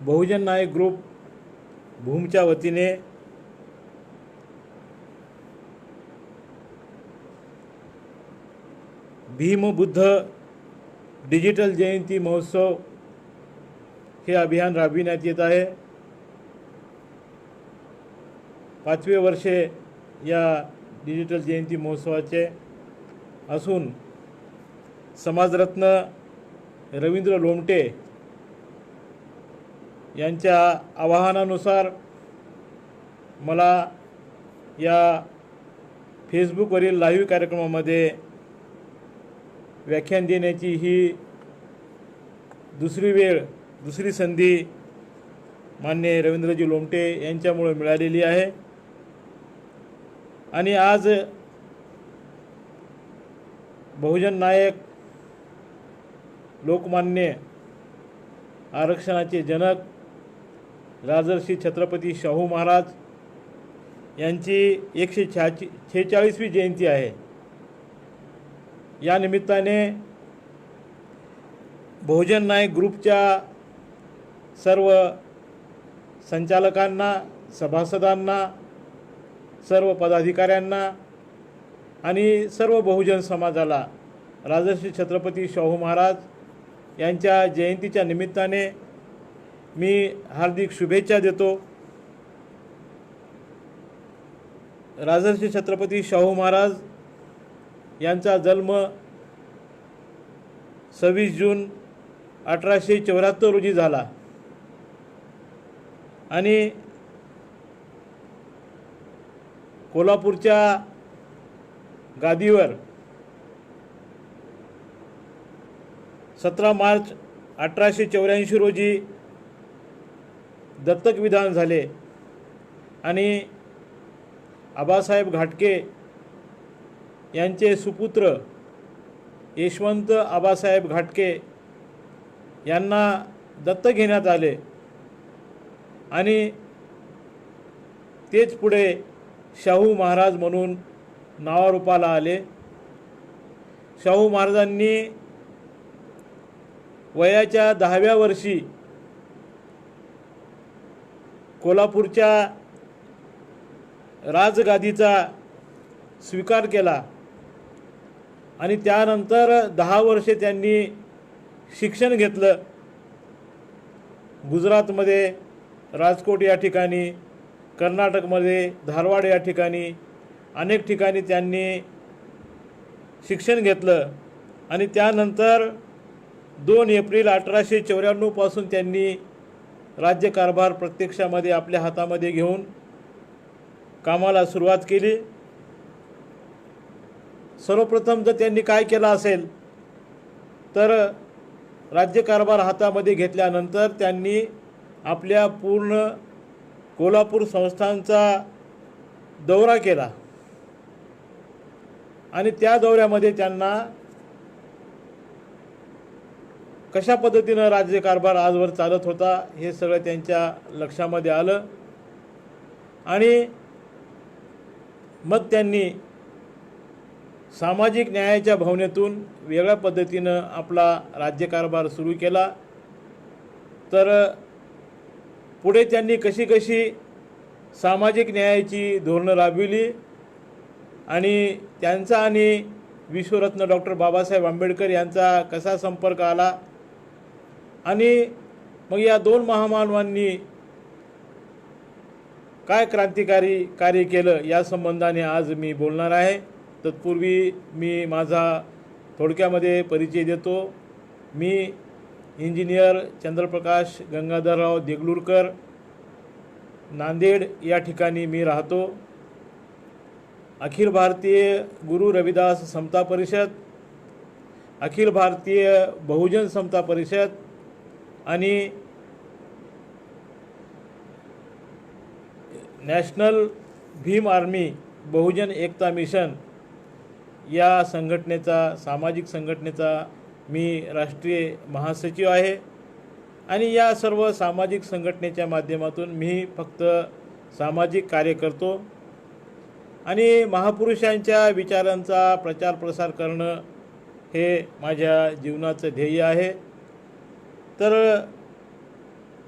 बहुजन नायक group भूमच्या वतीने Bhim Buddha digital जयंती महोत्सव हे अभियान राबविण्यात येत आहे। 5वे वर्षे या डिजिटल जयंती महोत्सवाचे असून समाजरत्न रवींद्र लोमटे यांच्या आवाहनानुसार मला या फेसबुकवरील लाईव्ह कार्यक्रमामध्ये व्याख्यान देण्याची ही दुसरी संधी माननीय रवींद्रजी लोमटे यांच्यामुळे मिळालेली आहे। आणि आज बहुजन नायक लोकमान्य आरक्षणाचे जनक राजर्षी छत्रपती शाहू महाराज यांची 146वी जयंती आहे। या निमित्ताने बहुजन नायक ग्रुपच्या सर्व संचालकांना, सभासदांना, सर्व पदाधिकाऱ्यांना आणि सर्व बहुजन समाजाला राजर्षी छत्रपती शाहू महाराज यांच्या जयंतीच्या निमित्ताने मी हार्दिक शुभेच्छा देतो। राजर्षी छत्रपती शाहू महाराज यांचा जन्म 26 जून 1874 रोजी झाला आणि कोल्हापूरच्या गादीवर 17 मार्च 1884 रोजी दत्तक विधान झाले आणि आबासाहेब घाटगे यांचे सुपुत्र यशवंत आबासाहेब घाटगे यांना दत्तक घेण्यात आले आणि तेच पुढे शाहू महाराज म्हणून नावारूपाला आले। शाहू महाराजांनी वयाच्या 10व्या वर्षी कोल्हापूरच्या राजगादीचा स्वीकार केला आणि त्यानंतर 10 वर्षे त्यांनी शिक्षण घेतलं। गुजरातमध्ये राजकोट या ठिकाणी, कर्नाटकमध्ये धारवाड या ठिकाणी अनेक ठिकाणी त्यांनी शिक्षण घेतलं आणि त्यानंतर 2 एप्रिल 1894 पासून त्यांनी राज्यकारभार प्रत्यक्षामध्ये आपल्या हातामध्ये घेऊन कामाला सुरुवात केली। सर्वप्रथम जर त्यांनी काय केलं असेल तर राज्यकारभार हातामध्ये घेतल्यानंतर त्यांनी आपल्या पूर्ण कोल्हापूर संस्थांचा दौरा केला आणि त्या दौऱ्यामध्ये त्यांना कशा पद्धतीनं राज्यकारभार आजवर चालत होता हे सगळं त्यांच्या लक्षामध्ये आलं आणि मग त्यांनी सामाजिक न्यायाच्या भावनेतून वेगळ्या पद्धतीनं आपला राज्यकारभार सुरू केला। तर पुढे त्यांनी कशी सामाजिक न्यायाची धोरणं राबविली आणि त्यांचा आणि विश्वरत्न डॉक्टर बाबासाहेब आंबेडकर यांचा कसा संपर्क आला आणि मग या 2 महामानवांनी काय क्रांतिकारी कार्य केलं या संबंधाने आज मी बोलणार आहे। तत्पूर्वी मी माझा थोडक्यामध्ये परिचय देतो। मी इंजिनियर चंद्रप्रकाश गंगाधरराव देगलूरकर, नांदेड या ठिकाणी मी राहतो। अखिल भारतीय गुरु रविदास समता परिषद, अखिल भारतीय बहुजन समता परिषद आणि नॅशनल भीम आर्मी बहुजन एकता मिशन या संघटनेचा, सामाजिक संघटनेचा मी राष्ट्रीय महासचिव आहे आणि या सर्व सामाजिक संघटनेच्या माध्यमातून मी फक्त सामाजिक कार्य करतो आणि महापुरुषांच्या विचारांचा प्रचार प्रसार करणं हे माझ्या जीवनाचं ध्येय आहे। तर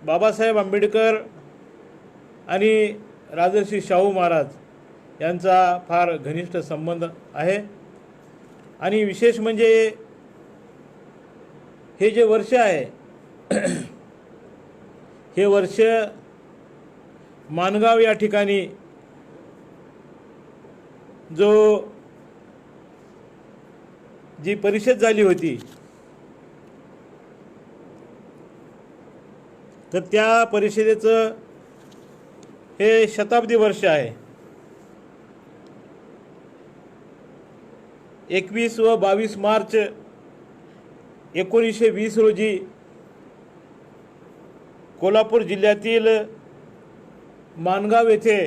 बाबासाहेब आंबेडकर आणि राजर्षी शाहू महाराज यांचा फार घनिष्ठ संबंध आहे. आणि विशेष म्हणजे हे जे वर्ष आहे हे वर्ष माणगाव या ठिकाणी जी परिषद झाली होती तर त्या परिषदेचं हे शताब्दी वर्ष आहे. 21 व 22 मार्च 1920 रोजी कोल्हापूर जिल्ह्यातील माणगाव येथे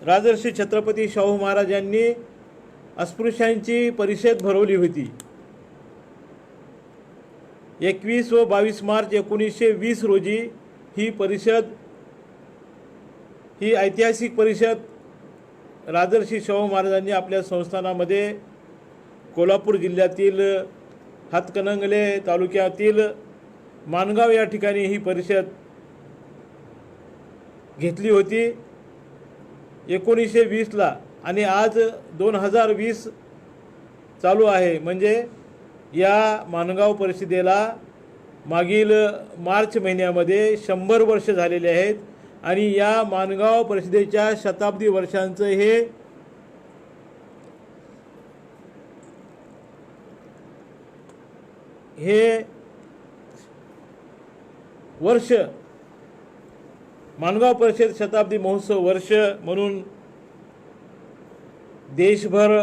राजर्षी छत्रपती शाहू महाराज यांनी अस्पृश्यांची परिषद भरवली होती. 21 व 22 मार्च 1920 रोजी ही परिषद, ही ऐतिहासिक परिषद राजर्षी शाहू महाराजांनी आपल्या संस्थानामध्ये कोल्हापूर जिल्ह्यातील हातकणंगले तालुक्यातील माणगाव या ठिकाणी ही परिषद घेतली होती 1920ला. आणि आज 2020 चालू आहे. म्हणजे या माणगाव परिषदेला मागील मार्च महिन्यामध्ये 100 वर्ष झालेले आहेत. आणि या माणगाव परिषदेच्या शताब्दी वर्षांचं हे वर्ष माणगाव परिषद शताब्दी महोत्सव वर्ष म्हणून देशभर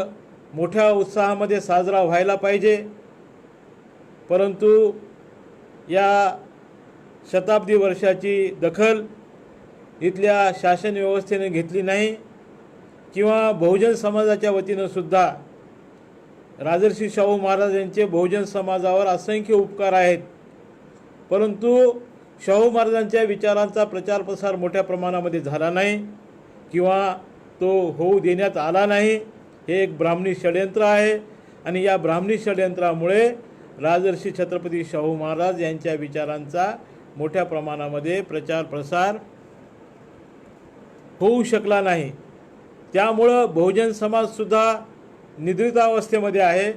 मोठ्या उत्साहामध्ये साजरा व्हायला पाहिजे. परंतु या शताब्दी वर्षाची दखल इथल्या शासन व्यवस्थेने घेतली नाही किंवा बहुजन समाजाच्या वतीनं सुद्धा राजर्षी शाहू महाराज यांचे बहुजन समाजावर असंख्य उपकार आहेत, परंतु शाहू महाराजांच्या विचारांचा प्रचार प्रसार मोठ्या प्रमाणामध्ये झाला नाही किंवा तो होऊ देण्यात आला नाही. हे एक ब्राह्मणी षडयंत्र आहे. आणि या ब्राह्मणी षडयंत्रामुळे राजर्षी छत्रपती शाहू महाराज यांच्या विचारांचा मोठ्या प्रमाणामध्ये प्रचार प्रसार होऊ शकला नाही. त्यामुळं बहुजन समाजसुद्धा निद्रितावस्थेमध्ये आहे.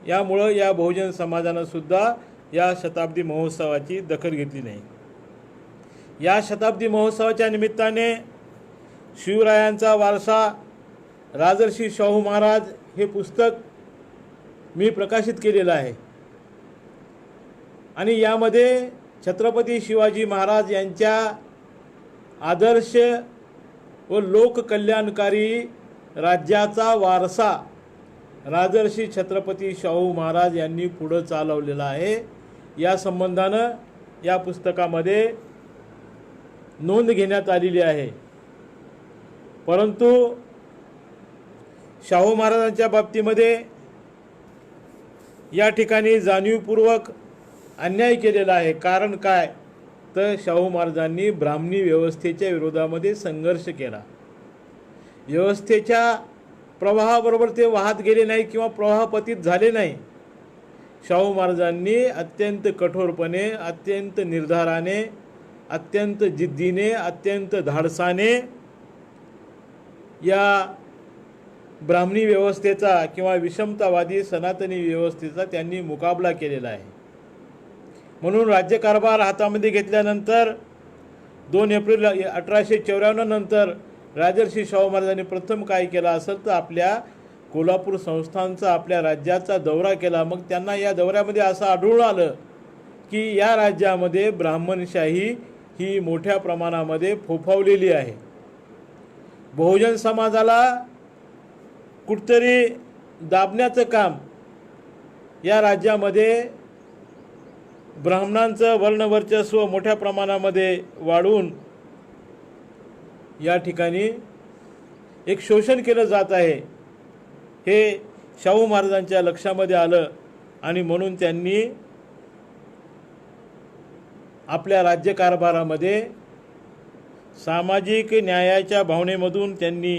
यामुळं या बहुजन समाजानं सुद्धा या शताब्दी महोत्सवाची दखल घेतली नाही. या शताब्दी महोत्सवाच्या निमित्ताने शिवरायांचा वारसा राजर्षी शाहू महाराज हे पुस्तक मी प्रकाशित केलेलं आहे. आणि यामध्ये छत्रपती शिवाजी महाराज यांच्या आदर्श व लोककल्याणकारी राज्याचा वारसा राजर्षी छत्रपती शाहू महाराज यांनी पुढे चालवलेला आहे. या संबंधानं या पुस्तकामध्ये नोंद घेण्यात आलेली आहे. परंतु शाहू महाराजांच्या बाबतीमध्ये या ठिकाणी जाणीवपूर्वक अन्याय केलेला आहे. कारण काय तर शाहू महाराजांनी ब्राह्मणी व्यवस्थेच्या विरोधामध्ये संघर्ष केला. व्यवस्थेच्या प्रवाहाबरोबर ते वाहत गेले नाही किंवा प्रवाहपतीत झाले नाही. शाहू महाराजांनी अत्यंत कठोरपणे, अत्यंत निर्धाराने, अत्यंत जिद्दीने, अत्यंत धाडसाने या ब्राह्मणी व्यवस्थेचा किंवा विषमतावादी सनातनी व्यवस्थेचा त्यांनी मुकाबला केलेला आहे. म्हणून राज्यकारभार हातामध्ये घेतल्यानंतर 2 एप्रिल 1854 नंतर राजर्षी शाहू महाराजांनी प्रथम काय केलं असेल तर आपल्या कोल्हापूर संस्थानचा, आपल्या राज्याचा दौरा केला. मग त्यांना या दौऱ्यामध्ये असं आढळून आलं की या राज्यामध्ये ब्राह्मणशाही ही मोठ्या प्रमाणामध्ये फोफावलेली आहे. बहुजन समाजाला कुठतरी दाबण्याचं काम या राज्यामध्ये ब्राह्मणांचं वर्णवर्चस्व मोठ्या प्रमाणामध्ये वाढवून या ठिकाणी एक शोषण केलं जात आहे. हे शाहू महाराजांच्या लक्षामध्ये आलं आणि म्हणून त्यांनी आपल्या राज्यकारभारामध्ये सामाजिक न्यायाच्या भावनेमधून त्यांनी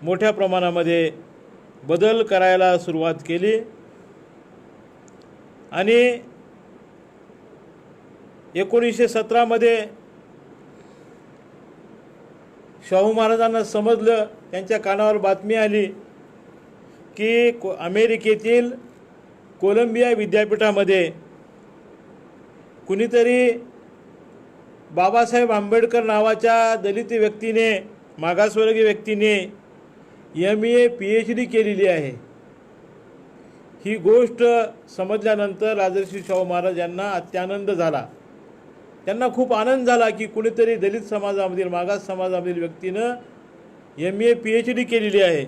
मोठ्या प्रमाणामध्ये बदल करायला सुरुवात केली. आणि 1917मध्ये शाहू महाराजांना समजलं, त्यांच्या कानावर बातमी आली की अमेरिकेतील कोलंबिया विद्यापीठामध्ये कुणीतरी बाबासाहेब आंबेडकर नावाच्या दलित व्यक्तीने, मागासवर्गीय व्यक्तीने MA PhD केलेली आहे. ही गोष्ट समजल्यानंतर राजर्षी शाहू महाराज यांना अत्यानंद झाला. त्यांना खूप आनंद झाला की कुणीतरी दलित समाजामधील, मागास समाजामधील व्यक्तीनं MA PhD केलेली आहे.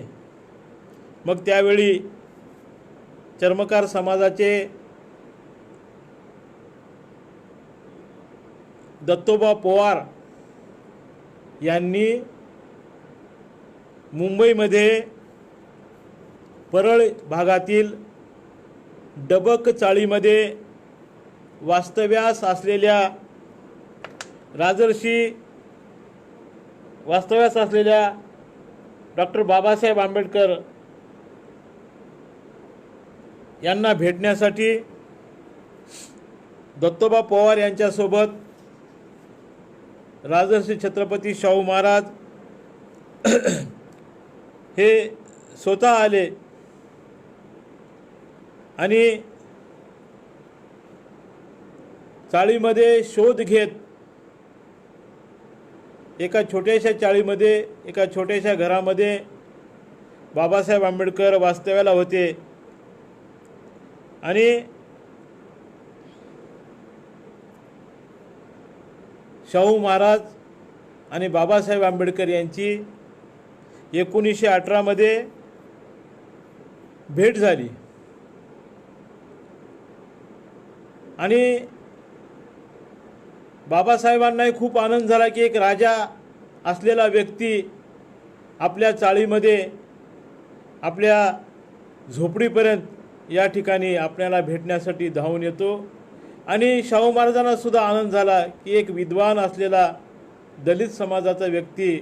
मग त्यावेळी चर्मकार समाजाचे दत्तोबा पवार यांनी मुंबईमध्ये परळ भागातील डबक चाळीमध्ये वास्तव्यास असलेल्या डॉक्टर बाबासाहेब आंबेडकर यांना भेटण्यासाठी दत्तोबा पवार यांच्यासोबत राजर्षी छत्रपती शाहू महाराज हे स्वतः आले आणि चाळीमध्ये शोध घेत एका छोट्याशा चाळीमध्ये, एका छोट्याशा घरामध्ये बाबासाहेब आंबेडकर वास्तव्याला होते. आणि शाहू महाराज आणि बाबासाहेब आंबेडकर यांची 1918मध्ये भेट झाली. आणि बाबासाहेबांनाही खूप आनंद झाला की एक राजा असलेला व्यक्ती आपल्या चाळीमध्ये, आपल्या झोपडीपर्यंत या ठिकाणी आपल्याला भेटण्यासाठी धावून येतो. आणि शाहू महाराजांना सुद्धा आनंद झाला की एक विद्वान असलेला दलित समाजाचा व्यक्ती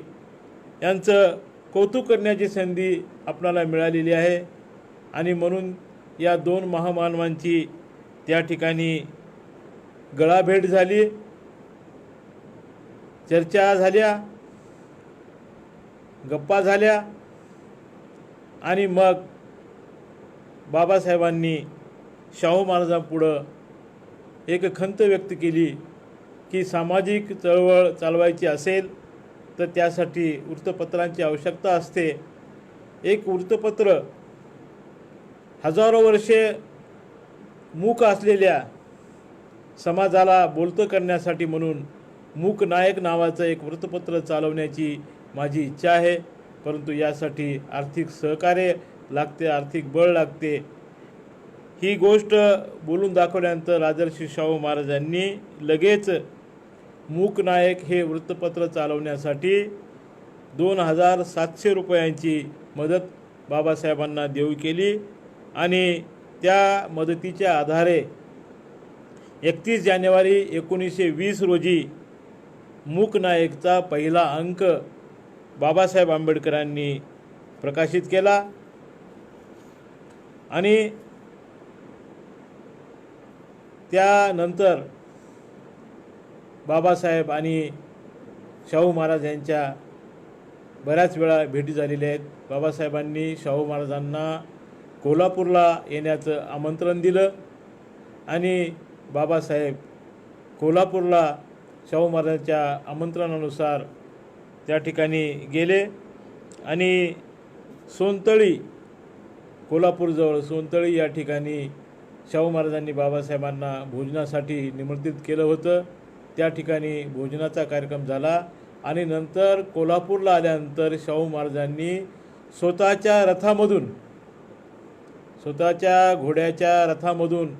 यांचं कौतुक करण्याची संधी आपल्याला मिळालेली आहे. आणि म्हणून या दोन महामानवांची त्या ठिकाणी गळाभेट झाली, चर्चा झाल्या, गप्पा झाल्या. आणि मग बाबासाहेबांनी शाहू महाराजांपुढं एक खंत व्यक्त केली की सामाजिक चळवळ चालवायची असेल तर त्यासाठी वृत्तपत्रांची आवश्यकता असते. एक वृत्तपत्र हजारो वर्षे मूक असलेल्या समाजाला बोलतं करण्यासाठी म्हणून मूक नायक नावाचं एक वृत्तपत्र चालवण्याची माझी इच्छा आहे. परंतु यासाठी आर्थिक सहकार्य लागते, आर्थिक बळ लागते. ही गोष्ट बोलून दाखवल्यानंतर राजर्षी शाहू महाराजांनी लगेच मूक नायक हे वृत्तपत्र चालवण्यासाठी 2700 रुपयांची मदत बाबासाहेबांना देऊ केली. आणि त्या मदतीच्या आधारे 31 जानेवारी 1920 रोजी मूक नायकचा पहिला अंक बाबासाहेब आंबेडकरांनी प्रकाशित केला. आणि त्यानंतर बाबासाहेब आणि शाहू महाराज यांच्या बऱ्याच वेळा भेटी झालेल्या आहेत. बाबासाहेबांनी शाहू महाराजांना कोल्हापूरला येण्याचं आमंत्रण दिलं आणि बाबासाहेब कोल्हापूरला शाहू महाराजांच्या आमंत्रणानुसार त्या ठिकाणी गेले. आणि सोनतळी, कोल्हापूरजवळ सोनतळी या ठिकाणी शाहू महाराजांनी बाबासाहेबांना भोजनासाठी निमंत्रित केलं होतं. त्या ठिकाणी भोजनाचा कार्यक्रम झाला. आणि नंतर कोल्हापूरला आल्यानंतर शाहू महाराजांनी स्वतःच्या रथामधून, स्वतःच्या घोड्याच्या रथामधून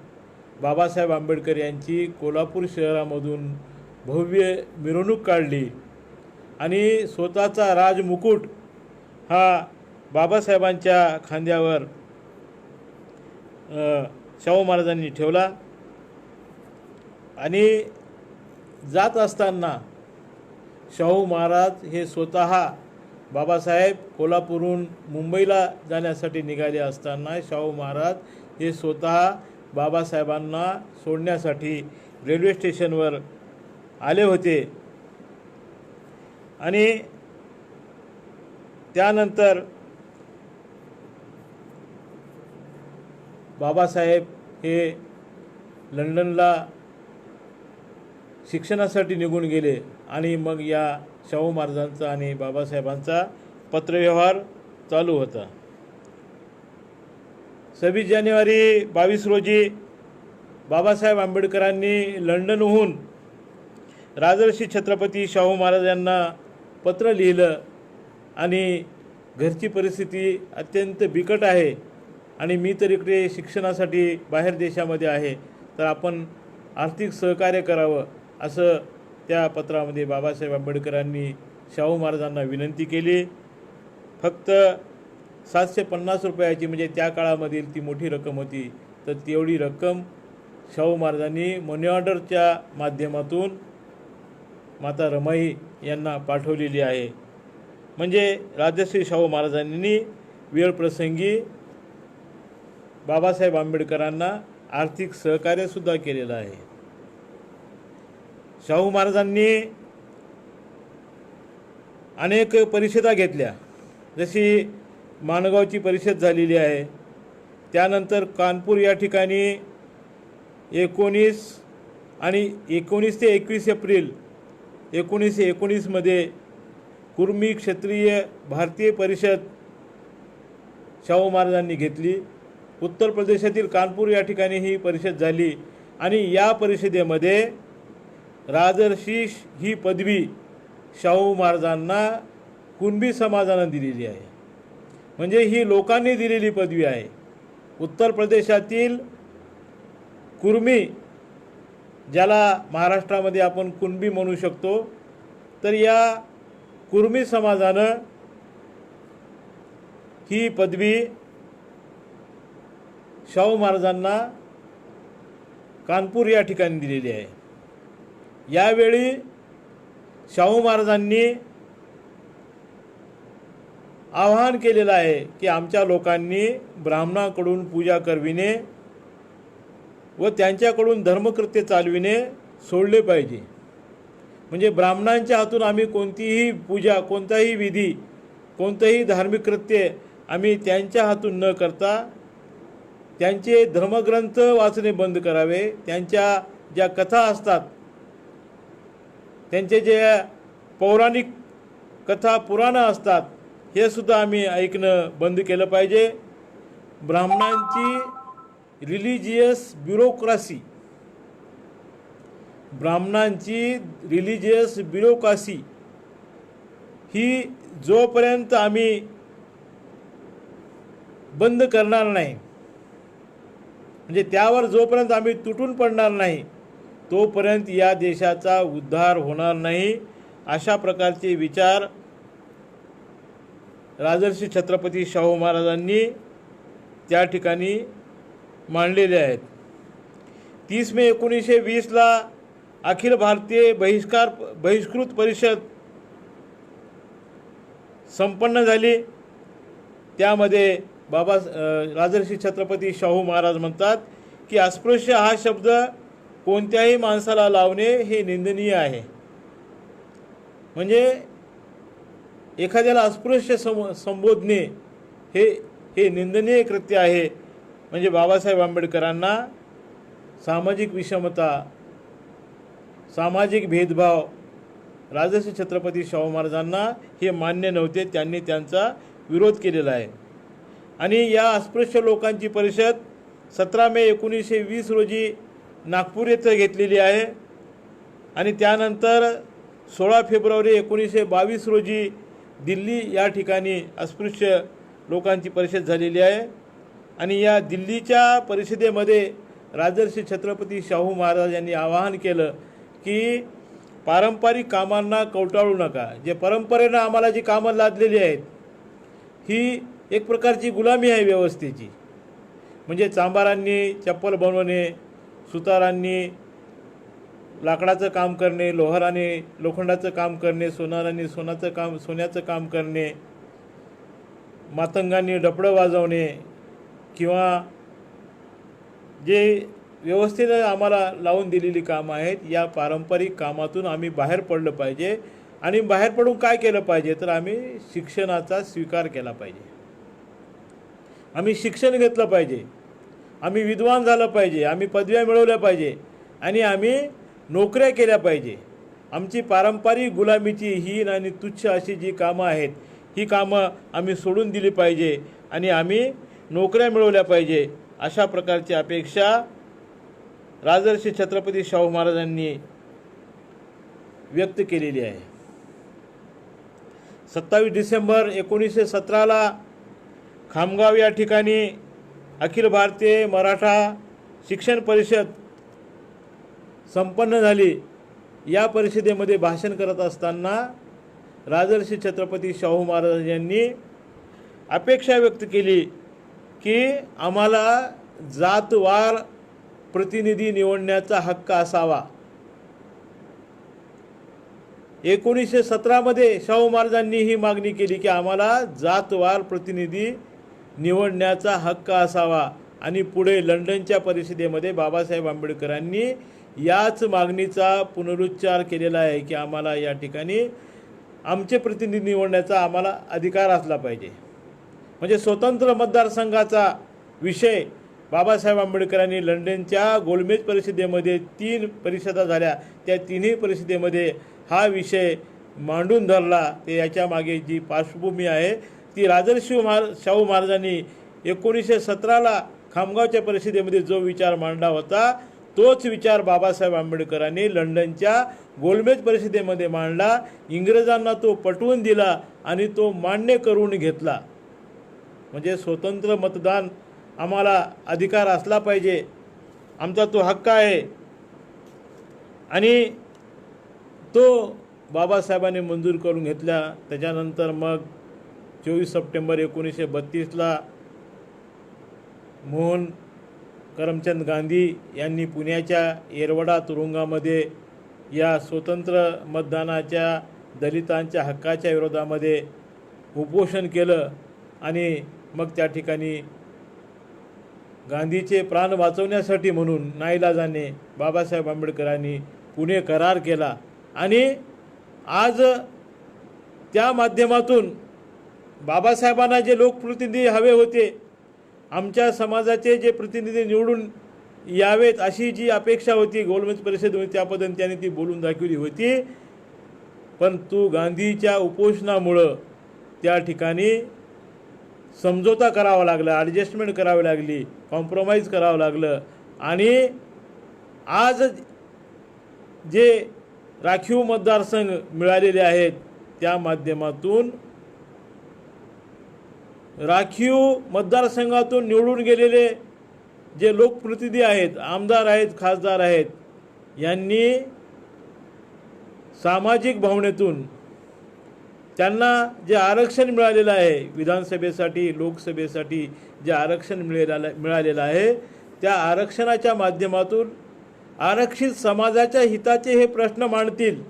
बाबासाहेब आंबेडकर यांची कोल्हापूर शहरामधून भव्य मिरवणूक काढली. आणि स्वतःचा राजमुकुट हा बाबासाहेबांच्या खांद्यावर शाहू महाराजांनी ठेवला. आणि जात असताना शाहू महाराज हे स्वतः, बाबासाहेब कोल्हापूरहून मुंबईला जाण्यासाठी निघाले असताना शाहू महाराज हे स्वतः बाबासाहेबांना सोडण्यासाठी रेल्वे स्टेशनवर आले होते आणि त्यानंतर बाबासाहेब हे लंडनला शिक्षणासाठी निघून गेले आणि मग या शाहू महाराजांचा आणि बाबासाहेबांचा पत्रव्यवहार चालू होता. 26 जानेवारी 22 रोजी बाबासाहेब आंबेडकरांनी लंडनहून राजर्षी छत्रपती शाहू महाराज यांना पत्र लिहिलं आणि घरची परिस्थिती अत्यंत बिकट आहे आणि मी तर इकडे शिक्षणासाठी बाहेर देशामध्ये आहे, तर आपण आर्थिक सहकार्य करावं असं त्या पत्रामध्ये बाबासाहेब आंबेडकरांनी शाहू महाराजांना विनंती केली. फक्त 750 रुपयाची, म्हणजे त्या काळामधील ती मोठी रक्कम होती, तर तेवढी रक्कम शाहू महाराजांनी मनी ऑर्डरच्या माध्यमातून माता रमाई यांना पाठवलेली आहे. म्हणजे राजश्री शाहू महाराजांनी वेळप्रसंगी बाबासाहेब आंबेडकरांना आर्थिक सहकार्यसुद्धा केलेलं आहे. शाहू महाराजांनी अनेक परिषदा घेतल्या, जशी माणगावची परिषद झालेली आहे. त्यानंतर कानपूर या ठिकाणी 19 आणि 19 ते 21 एप्रिल 1919 कुर्मी क्षत्रिय भारतीय परिषद शाहू महाराजांनी घेतली. उत्तर प्रदेशातील कानपूर या ठिकाणी ही परिषद झाली आणि या परिषदेमध्ये राजर्षी ही पदवी शाहू महाराजांना कुणबी समाजानं दिलेली आहे. म्हणजे ही लोकांनी दिलेली पदवी आहे. उत्तर प्रदेशातील कुर्मी, ज्याला महाराष्ट्रामध्ये आपण कुणबी म्हणू शकतो, तर या कुर्मी समाजानं ही पदवी शाहू महाराजांना कानपूर या ठिकाणी दिलेली आहे. यावेळी शाहू महाराजांनी आवाहन केलेलं आहे की आमच्या लोकांनी ब्राह्मणाकडून पूजा करविणे व त्यांच्याकडून धर्मकृत्य चालविणे सोडले पाहिजे. म्हणजे ब्राह्मणांच्या हातून आम्ही कोणतीही पूजा, कोणताही विधी, कोणतंही धार्मिक कृत्य आम्ही त्यांच्या हातून न करता त्यांचे धर्मग्रंथ वाचणे बंद करावे. त्यांच्या ज्या कथा असतात, त्यांचे जे पौराणिक कथा पुराणं असतात, हे सुद्धा आम्ही ऐकणं बंद केलं पाहिजे. ब्राह्मणांची रिलिजियस ब्युरोक्रासी ही जोपर्यंत आम्ही बंद करणार नाही, म्हणजे त्यावर जोपर्यंत आम्ही तुटून पडणार नाही, तोपर्यंत या देशाचा उद्धार होणार नाही. अशा प्रकारचे विचार राजर्षी छत्रपती शाहू महाराजांनी त्या ठिकाणी मांडलेले आहेत. 30 मे 1920ला अखिल भारतीय बहिष्कृत परिषद संपन्न झाली. त्यामध्ये राजर्षी छत्रपती शाहू महाराज म्हणतात की अस्पृश्य हा शब्द कोणत्याही माणसाला लावणे हे निंदनीय आहे. म्हणजे एखाद्याला अस्पृश्य संबोधणे हे निंदनीय कृत्य आहे. म्हणजे बाबासाहेब आंबेडकरांना सामाजिक विषमता, सामाजिक भेदभाव राजर्षी छत्रपती शाहू महाराजांना हे मान्य नव्हते. त्यांनी त्यांचा विरोध केलेला आहे. आणि या अस्पृश्य लोकांची परिषद 17 मे 1920 रोजी नागपूर येथे घेतलेली आहे. आणि त्यानंतर 16 फेब्रुवारी 1922 रोजी दिल्ली या ठिकाणी अस्पृश्य लोकांची परिषद झालेली आहे. आणि या दिल्लीच्या परिषदेमध्ये राजर्षी छत्रपती शाहू महाराज यांनी आवाहन केलं की पारंपरिक कामांना कवटाळू नका. जे परंपरेनं आम्हाला जी कामं लादलेली आहेत, ही एक प्रकारची गुलामी आहे व्यवस्थेची. म्हणजे चांभारांनी चप्पल बनवणे, सुतारांनी लाकडाचं काम करणे, लोहाराने लोखंडाचं काम करणे, सोनारांनी सोन्याचं काम करणे, मातंगांनी डफडं वाजवणे किंवा जे व्यवस्थेनं आम्हाला लावून दिलेली कामं आहेत, या पारंपरिक कामातून आम्ही बाहेर पडलं पाहिजे. आणि बाहेर पडून काय केलं पाहिजे, तर आम्ही शिक्षणाचा स्वीकार केला पाहिजे. आम्ही शिक्षण घेतलं पाहिजे, आम्ही विद्वान झालं पाहिजे, आम्ही पदव्या मिळवल्या पाहिजे आणि आम्ही नोकऱ्या केल्या पाहिजे. आमची पारंपरिक गुलामीची हीन आणि तुच्छ अशी जी कामं आहेत, ही कामं आम्ही सोडून दिली पाहिजे आणि आम्ही नोकऱ्या मिळवल्या पाहिजे. अशा प्रकारची अपेक्षा राजर्षी छत्रपती शाहू महाराजांनी व्यक्त केलेली आहे. 27 डिसेंबर 1917ला खामगाव या ठिकाणी अखिल भारतीय मराठा शिक्षण परिषद संपन्न झाली. या परिषदेमध्ये भाषण करत असताना राजर्षी छत्रपती शाहू महाराज यांनी अपेक्षा व्यक्त केली की आम्हाला जातवार प्रतिनिधी निवडण्याचा हक्क असावा. 1917मध्ये शाहू महाराजांनी ही मागणी केली की आम्हाला जातवार प्रतिनिधी निवडण्याचा हक्क असावा आणि पुढे लंडनच्या परिषदेमध्ये बाबासाहेब आंबेडकरांनी याच मागणीचा पुनरुच्चार केलेला आहे की आम्हाला या ठिकाणी आमचे प्रतिनिधी निवडण्याचा आम्हाला अधिकार असला पाहिजे. म्हणजे स्वतंत्र मतदारसंघाचा विषय बाबासाहेब आंबेडकरांनी लंडनच्या गोलमेज परिषदेमध्ये 3 परिषदा झाल्या, त्या तिन्ही परिषदेमध्ये हा विषय मांडून धरला. ते याच्या मागे जी पार्श्वभूमी आहे ती राजर्षी शाहू महाराजांनी 1917ला खामगावच्या परिषदेमध्ये जो विचार मांडला होता, तोच विचार बाबासाहेब आंबेडकरांनी लंडनच्या गोलमेज परिषदेमध्ये मांडला. इंग्रजांना तो पटवून दिला आणि तो मान्य करून घेतला. म्हणजे स्वतंत्र मतदान आम्हाला अधिकार असला पाहिजे, आमचा तो हक्क आहे आणि तो बाबासाहेबांनी मंजूर करून घेतला. त्याच्यानंतर मग 24 सप्टेंबर 1932ला मोहन करमचंद गांधी यांनी पुण्याच्या येरवडा तुरुंगामध्ये या स्वतंत्र मतदानाच्या दलितांच्या हक्काच्या विरोधामध्ये उपोषण केलं आणि मग त्या ठिकाणी गांधीचे प्राण वाचवण्यासाठी म्हणून नाईलाजाने बाबासाहेब आंबेडकरांनी पुणे करार केला. आणि आज त्या माध्यमातून बाबासाहेबांना जे लोकप्रतिनिधी हवे होते, आमच्या समाजाचे जे प्रतिनिधी निवडून यावेत अशी जी अपेक्षा होती गोलमेज परिषदेमध्ये, त्या पद्धतीने त्यांनी ती बोलून दाखवली होती. पण तू गांधीच्या उपोषणामुळं त्या ठिकाणी समझोता करावा लागला, ॲडजस्टमेंट करावी लागली, कॉम्प्रोमाइज करावं लागलं. आणि आज जे राखीव मतदारसंघ मिळालेले आहेत त्या माध्यमातून राखीव मतदारसंघातून निवडून गेलेले जे लोकप्रतिनिधी आहेत, आमदार आहेत, खासदार आहेत, यांनी सामाजिक भावनेतून त्यांना जे आरक्षण मिळालेलं आहे, विधानसभेसाठी लोकसभेसाठी जे आरक्षण मिळालेलं आहे, त्या आरक्षणाच्या माध्यमातून आरक्षित समाजाच्या हिताचे हे प्रश्न मांडतील,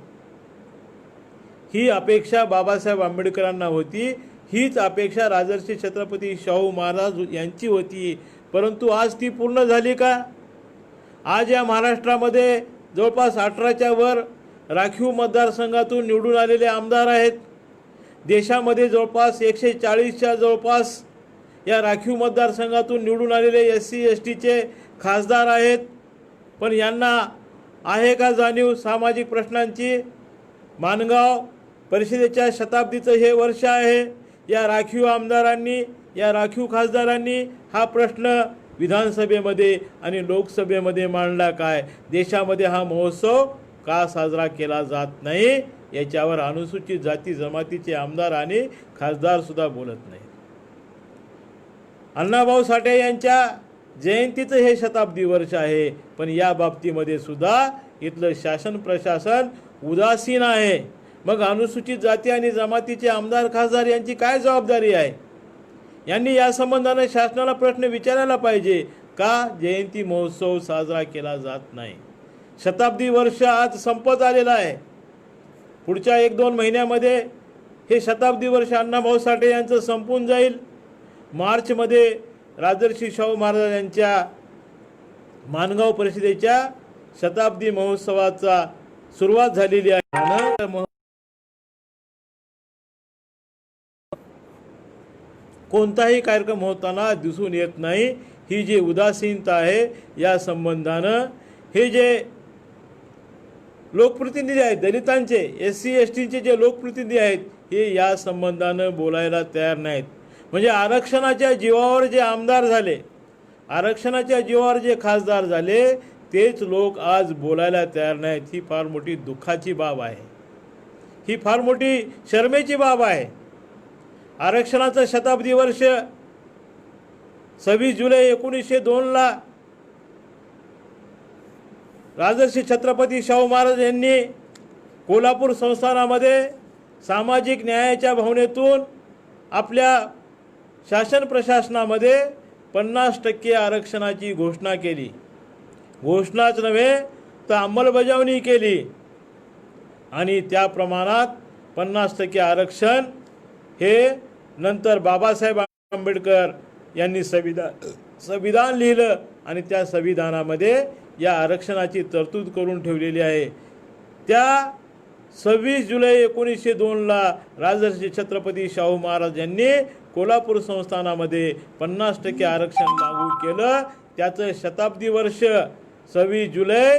ही अपेक्षा बाबासाहेब आंबेडकरांना होती. हीच अपेक्षा राजर्षी छत्रपती शाहू महाराज यांची होती. परंतु आज ती पूर्ण झाली का? आज या महाराष्ट्रामध्ये जवळपास 18च्या वर राखीव मतदारसंघातून निवडून आलेले आमदार आहेत. देशामध्ये जवळपास 140च्या जवळपास या राखीव मतदारसंघातून निवडून आलेले SC STचे खासदार आहेत. पण यांना आहे का जाणीव सामाजिक प्रश्नांची? माणगाव परिषदेच्या शताब्दीचं हे वर्ष आहे. या राखीव आमदारांनी, या राखीव खासदारांनी हा प्रश्न विधानसभेमध्ये आणि लोकसभेमध्ये मांडला काय? देशामध्ये हा महोत्सव का साजरा केला जात नाही याच्यावर अनुसूचित जाती जमातीचे आमदार आणि खासदार सुद्धा बोलत नाहीत. अण्णाभाऊ साठे यांच्या जयंतीचं हे शताब्दी वर्ष आहे, पण या बाबतीमध्ये सुद्धा इथलं शासन प्रशासन उदासीन आहे. मग अनुसूचित जाती आणि जमातीचे आमदार खासदार यांची काय जबाबदारी आहे? यांनी या संबंधाने शासनाला प्रश्न विचारायला पाहिजे, का जयंती महोत्सव साजरा केला जात नाही? शताब्दी वर्ष आज संपत आलेलं आहे. पुढच्या 1-2 महिन्यामध्ये हे शताब्दी वर्ष अण्णाभाऊ साठे यांचं संपून जाईल. मार्चमध्ये राजर्षी शाहू महाराज यांच्या माणगाव परिषदेच्या शताब्दी महोत्सवाचा सुरुवात झालेली आहे। कोणताही कार्यक्रम होताना दिसून येत नाही। ही जी उदासीनता आहे या संबंधानं हे जे लोकप्रतिनिधी आहेत दलितांचे SC STचे जे लोकप्रतिनिधी आहेत हे या संबंधानं बोलायला तयार नाहीत। म्हणजे आरक्षणाच्या जीवावर जे आमदार झाले, आरक्षणाच्या जीवावर जे खासदार झाले तेच लोक आज बोलायला तयार नाहीत। ही फार मोठी दुःखाची बाब आहे, ही फार मोठी शरमेची बाब आहे। आरक्षणाचं शताब्दी वर्ष 26 जुलै 1902ला राजर्षी छत्रपती शाहू महाराज यांनी कोल्हापूर संस्थानामध्ये सामाजिक न्यायाच्या भावनेतून आपल्या शासन प्रशासनामध्ये 50% आरक्षणाची घोषणा केली। घोषणाच नव्हे तर अंमलबजावणी केली आणि त्या प्रमाणात 50% आरक्षण हे नंतर बाबासाहेब आंबेडकर यांनी संविधान लिहिलं आणि त्या संविधानामध्ये या आरक्षणाची तरतूद करून ठेवलेली आहे। त्या 26 जुलै 1902ला राजर्षी छत्रपती शाहू महाराज यांनी कोल्हापूर संस्थानामध्ये 50% आरक्षण लागू केलं। त्याचं शताब्दी वर्ष 26 जुलै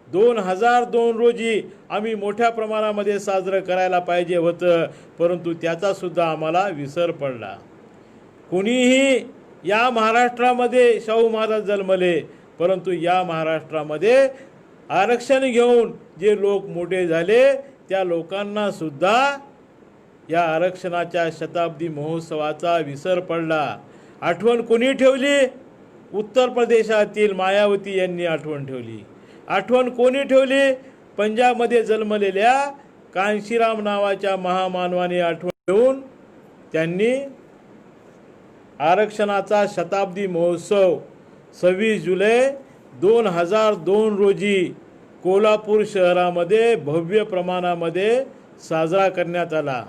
2002 रोजी आम्ही मोठ्या प्रमाणामध्ये साजरं करायला पाहिजे होतं, परंतु त्याचा सुद्धा आम्हाला विसर पडला। कुणीही या महाराष्ट्रामध्ये शाहू महाराज जन्मले, परंतु या महाराष्ट्रामध्ये आरक्षण घेऊन जे लोक मोठे झाले त्या लोकांना सुद्धा या आरक्षणाच्या शताब्दी महोत्सवाचा विसर पडला। आठवण कोणी ठेवली? उत्तर प्रदेशातील मायावती यांनी आठवण ठेवली। आठवण कोणी ठेवली? पंजाबमध्ये जन्मलेल्या कांशीराम नावाच्या महामानवाने आठवण ठेवून त्यांनी आरक्षणाचा शताब्दी महोत्सव 26 जुलै 2002 रोजी कोल्हापूर शहरामध्ये भव्य प्रमाणामध्ये साजरा करण्यात आला।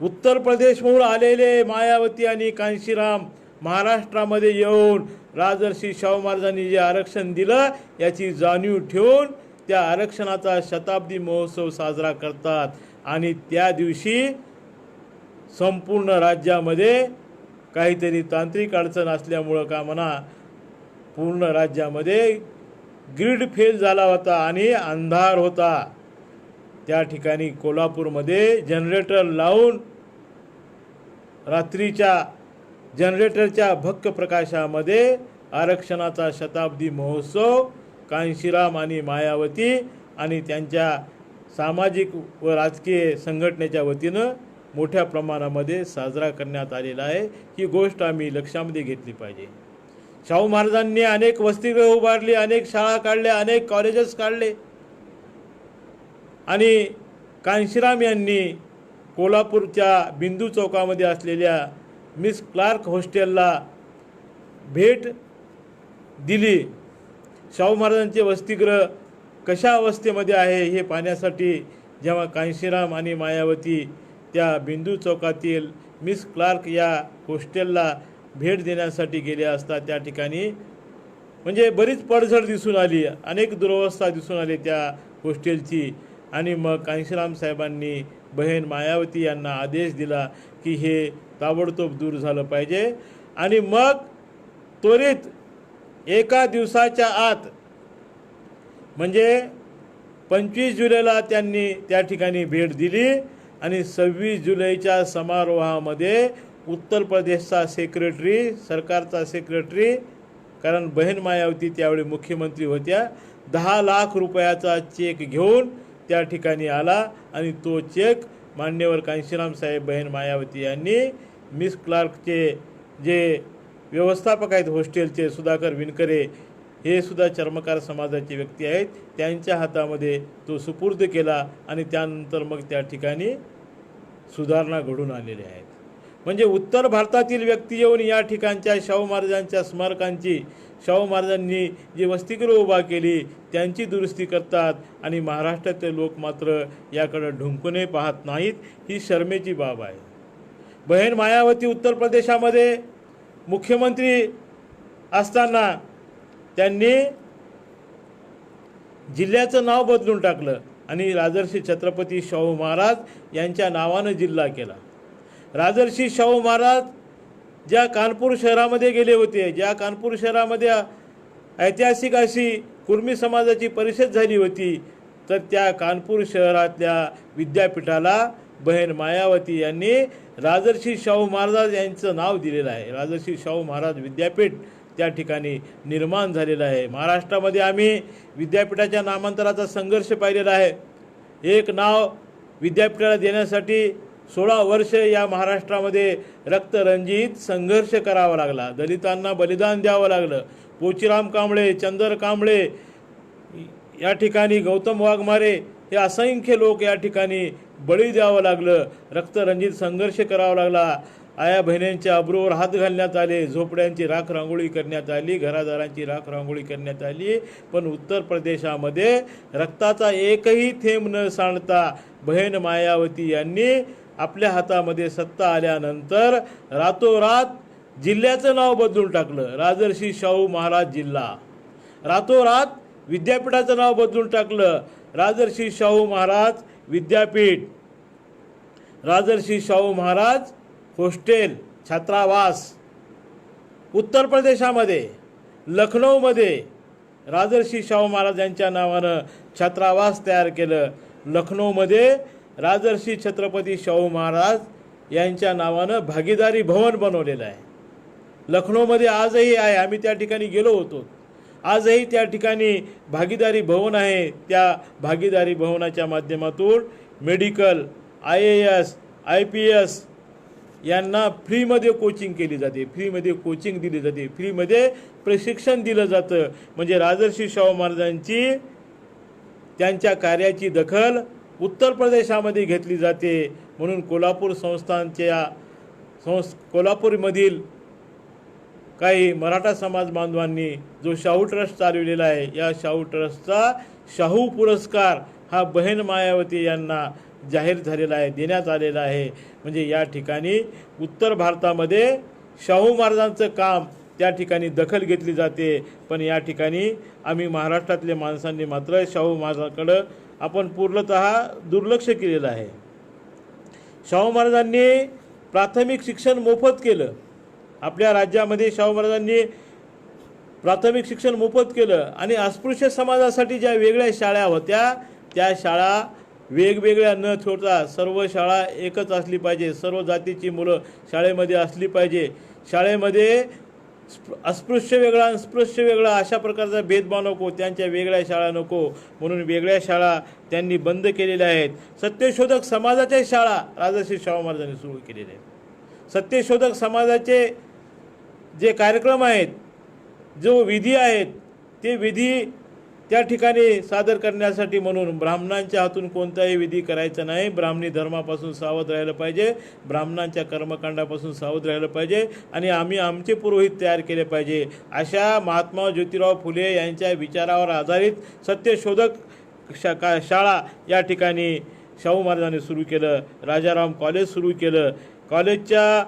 उत्तर प्रदेशमधून आलेले मायावती आणि कांशीराम महाराष्ट्रामध्ये येऊन राजर्षी शाहू महाराजांनी जे आरक्षण दिलं याची जाणीव ठेवून त्या आरक्षणाचा शताब्दी महोत्सव साजरा करतात आणि त्या दिवशी संपूर्ण राज्यामध्ये काहीतरी तांत्रिक अडचण असल्यामुळं का म्हणा पूर्ण राज्यामध्ये ग्रिड फेल झाला होता आणि अंधार होता। त्या ठिकाणी कोल्हापूरमध्ये जनरेटर लावून रात्रीच्या जनरेटरच्या भक्क प्रकाशामध्ये आरक्षणाचा शताब्दी महोत्सव कांशीराम आणि मायावती आणि त्यांच्या सामाजिक व राजकीय संघटनेच्या वतीनं मोठ्या प्रमाणामध्ये साजरा करण्यात आलेला आहे। ही गोष्ट आम्ही लक्षामध्ये घेतली पाहिजे। शाहू महाराजांनी अनेक वसतिगृह उभारली, अनेक शाळा काढल्या, अनेक कॉलेजेस काढले आणि कांशीराम यांनी कोल्हापूरच्या बिंदू चौकामध्ये असलेल्या मिस क्लार्क हॉस्टेलला भेट दिली। शाहू महाराजांचे वसतिगृह कशा अवस्थेमध्ये आहे हे पाहण्यासाठी जेव्हा कांशीराम आणि मायावती त्या बिंदू चौकातील मिस क्लार्क या हॉस्टेलला भेट देण्यासाठी गेले असता त्या ठिकाणी म्हणजे बरीच पडझड दिसून आली, अनेक दुरवस्था दिसून आली त्या हॉस्टेलची आणि मग कांशीराम साहेबांनी बहीण मायावती यांना आदेश दिला की हे ताबडतोब दूर झालं पाहिजे आणि मग त्वरित एका दिवसाच्या आत म्हणजे 25 जुलैला त्यांनी त्या ठिकाणी भेट दिली आणि 26 जुलैच्या समारोहामध्ये उत्तर प्रदेशचा सेक्रेटरी, सरकारचा सेक्रेटरी, कारण बहीण मायावती त्यावेळी मुख्यमंत्री होत्या, 10 लाख रुपयाचा चेक घेऊन त्या ठिकाणी आला आणि तो चेक मान्यवर कांशीराम साहेब बहीण मायावती यांनी मिस क्लार्कचे जे व्यवस्थापक आहेत हॉस्टेलचे सुधाकर विनकरे हे सुद्धा चर्मकार समाजाचे व्यक्ती आहेत त्यांच्या हातामध्ये तो सुपूर्द केला आणि त्यानंतर मग त्या ठिकाणी सुधारणा घडून आलेल्या आहेत। म्हणजे उत्तर भारतातील व्यक्ती येऊन या ठिकाणच्या शाहू महाराजांच्या स्मारकांची, शाहू महाराजांनी जी वसतिगृह उभा केली त्यांची दुरुस्ती करतात आणि महाराष्ट्रातले लोक मात्र याकडे ढुंकूनही पाहत नाहीत। ही शर्मेची बाब आहे। बहीण मायावती उत्तर प्रदेशामध्ये मुख्यमंत्री असताना त्यांनी जिल्ह्याचं नाव बदलून टाकलं आणि राजर्षी छत्रपती शाहू महाराज यांच्या नावानं जिल्हा केला. राजर्षी शाहू महाराज ज्या कानपूर शहरामध्ये गेले होते, ज्या कानपूर शहरामध्ये ऐतिहासिक अशी कुर्मी समाजाची परिषद झाली होती, तर त्या कानपूर शहरातल्या विद्यापीठाला बहीण मायावती यांनी राजर्षी शाहू महाराज यांचं नाव दिलेलं आहे. राजर्षी शाहू महाराज विद्यापीठ त्या ठिकाणी निर्माण झालेलं आहे. महाराष्ट्रामध्ये आम्ही विद्यापीठाच्या नामांतराचा संघर्ष पाहिलेला आहे. एक नाव विद्यापीठाला देण्यासाठी 16 वर्ष या महाराष्ट्रामध्ये रक्तरंजित संघर्ष करावा लागला. दलितांना बलिदान द्यावं लागलं. पोचीराम कांबळे, चंदर कांबळे, या ठिकाणी गौतम वाघमारे, हे असंख्य लोक या ठिकाणी बळी द्यावं लागलं. रक्तरंजित संघर्ष करावा लागला. आया बहिणींच्या अब्रूवर हात घालण्यात आले, झोपड्यांची राख रांगोळी करण्यात आली, घरादारांची राख रांगोळी करण्यात आली. पण उत्तर प्रदेशामध्ये रक्ताचा एकही थेंब न सांडता बहीण मायावती यांनी आपल्या हातामध्ये सत्ता आल्यानंतर रातोरात जिल्ह्याचं नाव बदलून टाकलं. राजर्षी शाहू महाराज जिल्हा. रातोरात विद्यापीठाचं नाव बदलून टाकलं. राजर्षी शाहू महाराज विद्यापीठ, राजर्षी शाहू महाराज हॉस्टेल, छात्रावास. उत्तर प्रदेशामध्ये लखनौमध्ये राजर्षी शाहू महाराज यांच्या नावानं छात्रावास तयार केलं. लखनौमध्ये राजर्षी छत्रपती शाहू महाराज यांच्या नावानं भागीदारी भवन बनवलेलं आहे. लखनौमध्ये आजही आहे. आम्ही त्या ठिकाणी गेलो होतो. आजही त्या ठिकाणी भागीदारी भवन आहे. त्या भागीदारी भवनाच्या माध्यमातून मेडिकल, IAS, IPS यांना फ्रीमध्ये कोचिंग केली जाते, फ्रीमध्ये कोचिंग दिली जाते, फ्रीमध्ये प्रशिक्षण दिलं जातं. म्हणजे राजर्षी शाहू महाराजांची त्यांच्या कार्याची दखल उत्तर प्रदेशामध्ये घेतली जाते. म्हणून कोल्हापूर कोल्हापूरमधील काही मराठा समाज बांधवांनी जो शाहू ट्रस्ट चालवलेला आहे, या शाहू ट्रस्टचा शाहू पुरस्कार हा बहीण मायावती यांना जाहीर झालेला आहे, देण्यात आलेला आहे. म्हणजे या ठिकाणी उत्तर भारतामध्ये शाहू महाराजांचं काम त्या ठिकाणी दखल घेतली जाते. पण या ठिकाणी आम्ही महाराष्ट्रातल्या माणसांनी मात्र शाहू महाराजांकडं आपण पूर्णतः दुर्लक्ष केलेलं आहे. शाहू महाराजांनी प्राथमिक शिक्षण मोफत केलं. आपल्या राज्यामध्ये शाहू महाराजांनी प्राथमिक शिक्षण मोफत केलं आणि अस्पृश्य समाजासाठी ज्या वेगळ्या शाळा होत्या, त्या शाळा वेगवेगळ्या न ठेवता सर्व शाळा एकच असली पाहिजे. सर्व जातीची मुलं शाळेमध्ये असली पाहिजे. शाळेमध्ये अस्पृश्य वेगळा, अस्पृश्य वेगळा अशा प्रकारचा भेदभाव नको, त्यांच्या वेगळ्या शाळा नको, म्हणून वेगळ्या शाळा त्यांनी बंद केलेल्या आहेत. सत्यशोधक समाजाच्या शाळा राजर्षी शाहू महाराजांनी सुरू केलेल्या आहेत. सत्यशोधक समाजाचे जे कार्यक्रम आहेत, जो विधी आहेत, ते विधी त्या ठिकाणी सादर करण्यासाठी म्हणून ब्राह्मणांच्या हातून कोणताही विधी करायचा नाही. ब्राह्मणी धर्मापासून सावध राहिलं पाहिजे, ब्राह्मणांच्या कर्मकांडापासून सावध राहिलं पाहिजे आणि आम्ही आमचे पुरोहित तयार केले पाहिजे. अशा महात्मा ज्योतिराव फुले यांच्या विचारावर आधारित सत्यशोधक शाळा या ठिकाणी शाहू महाराजांनी सुरू केलं. राजाराम कॉलेज सुरू केलं. कॉलेजच्या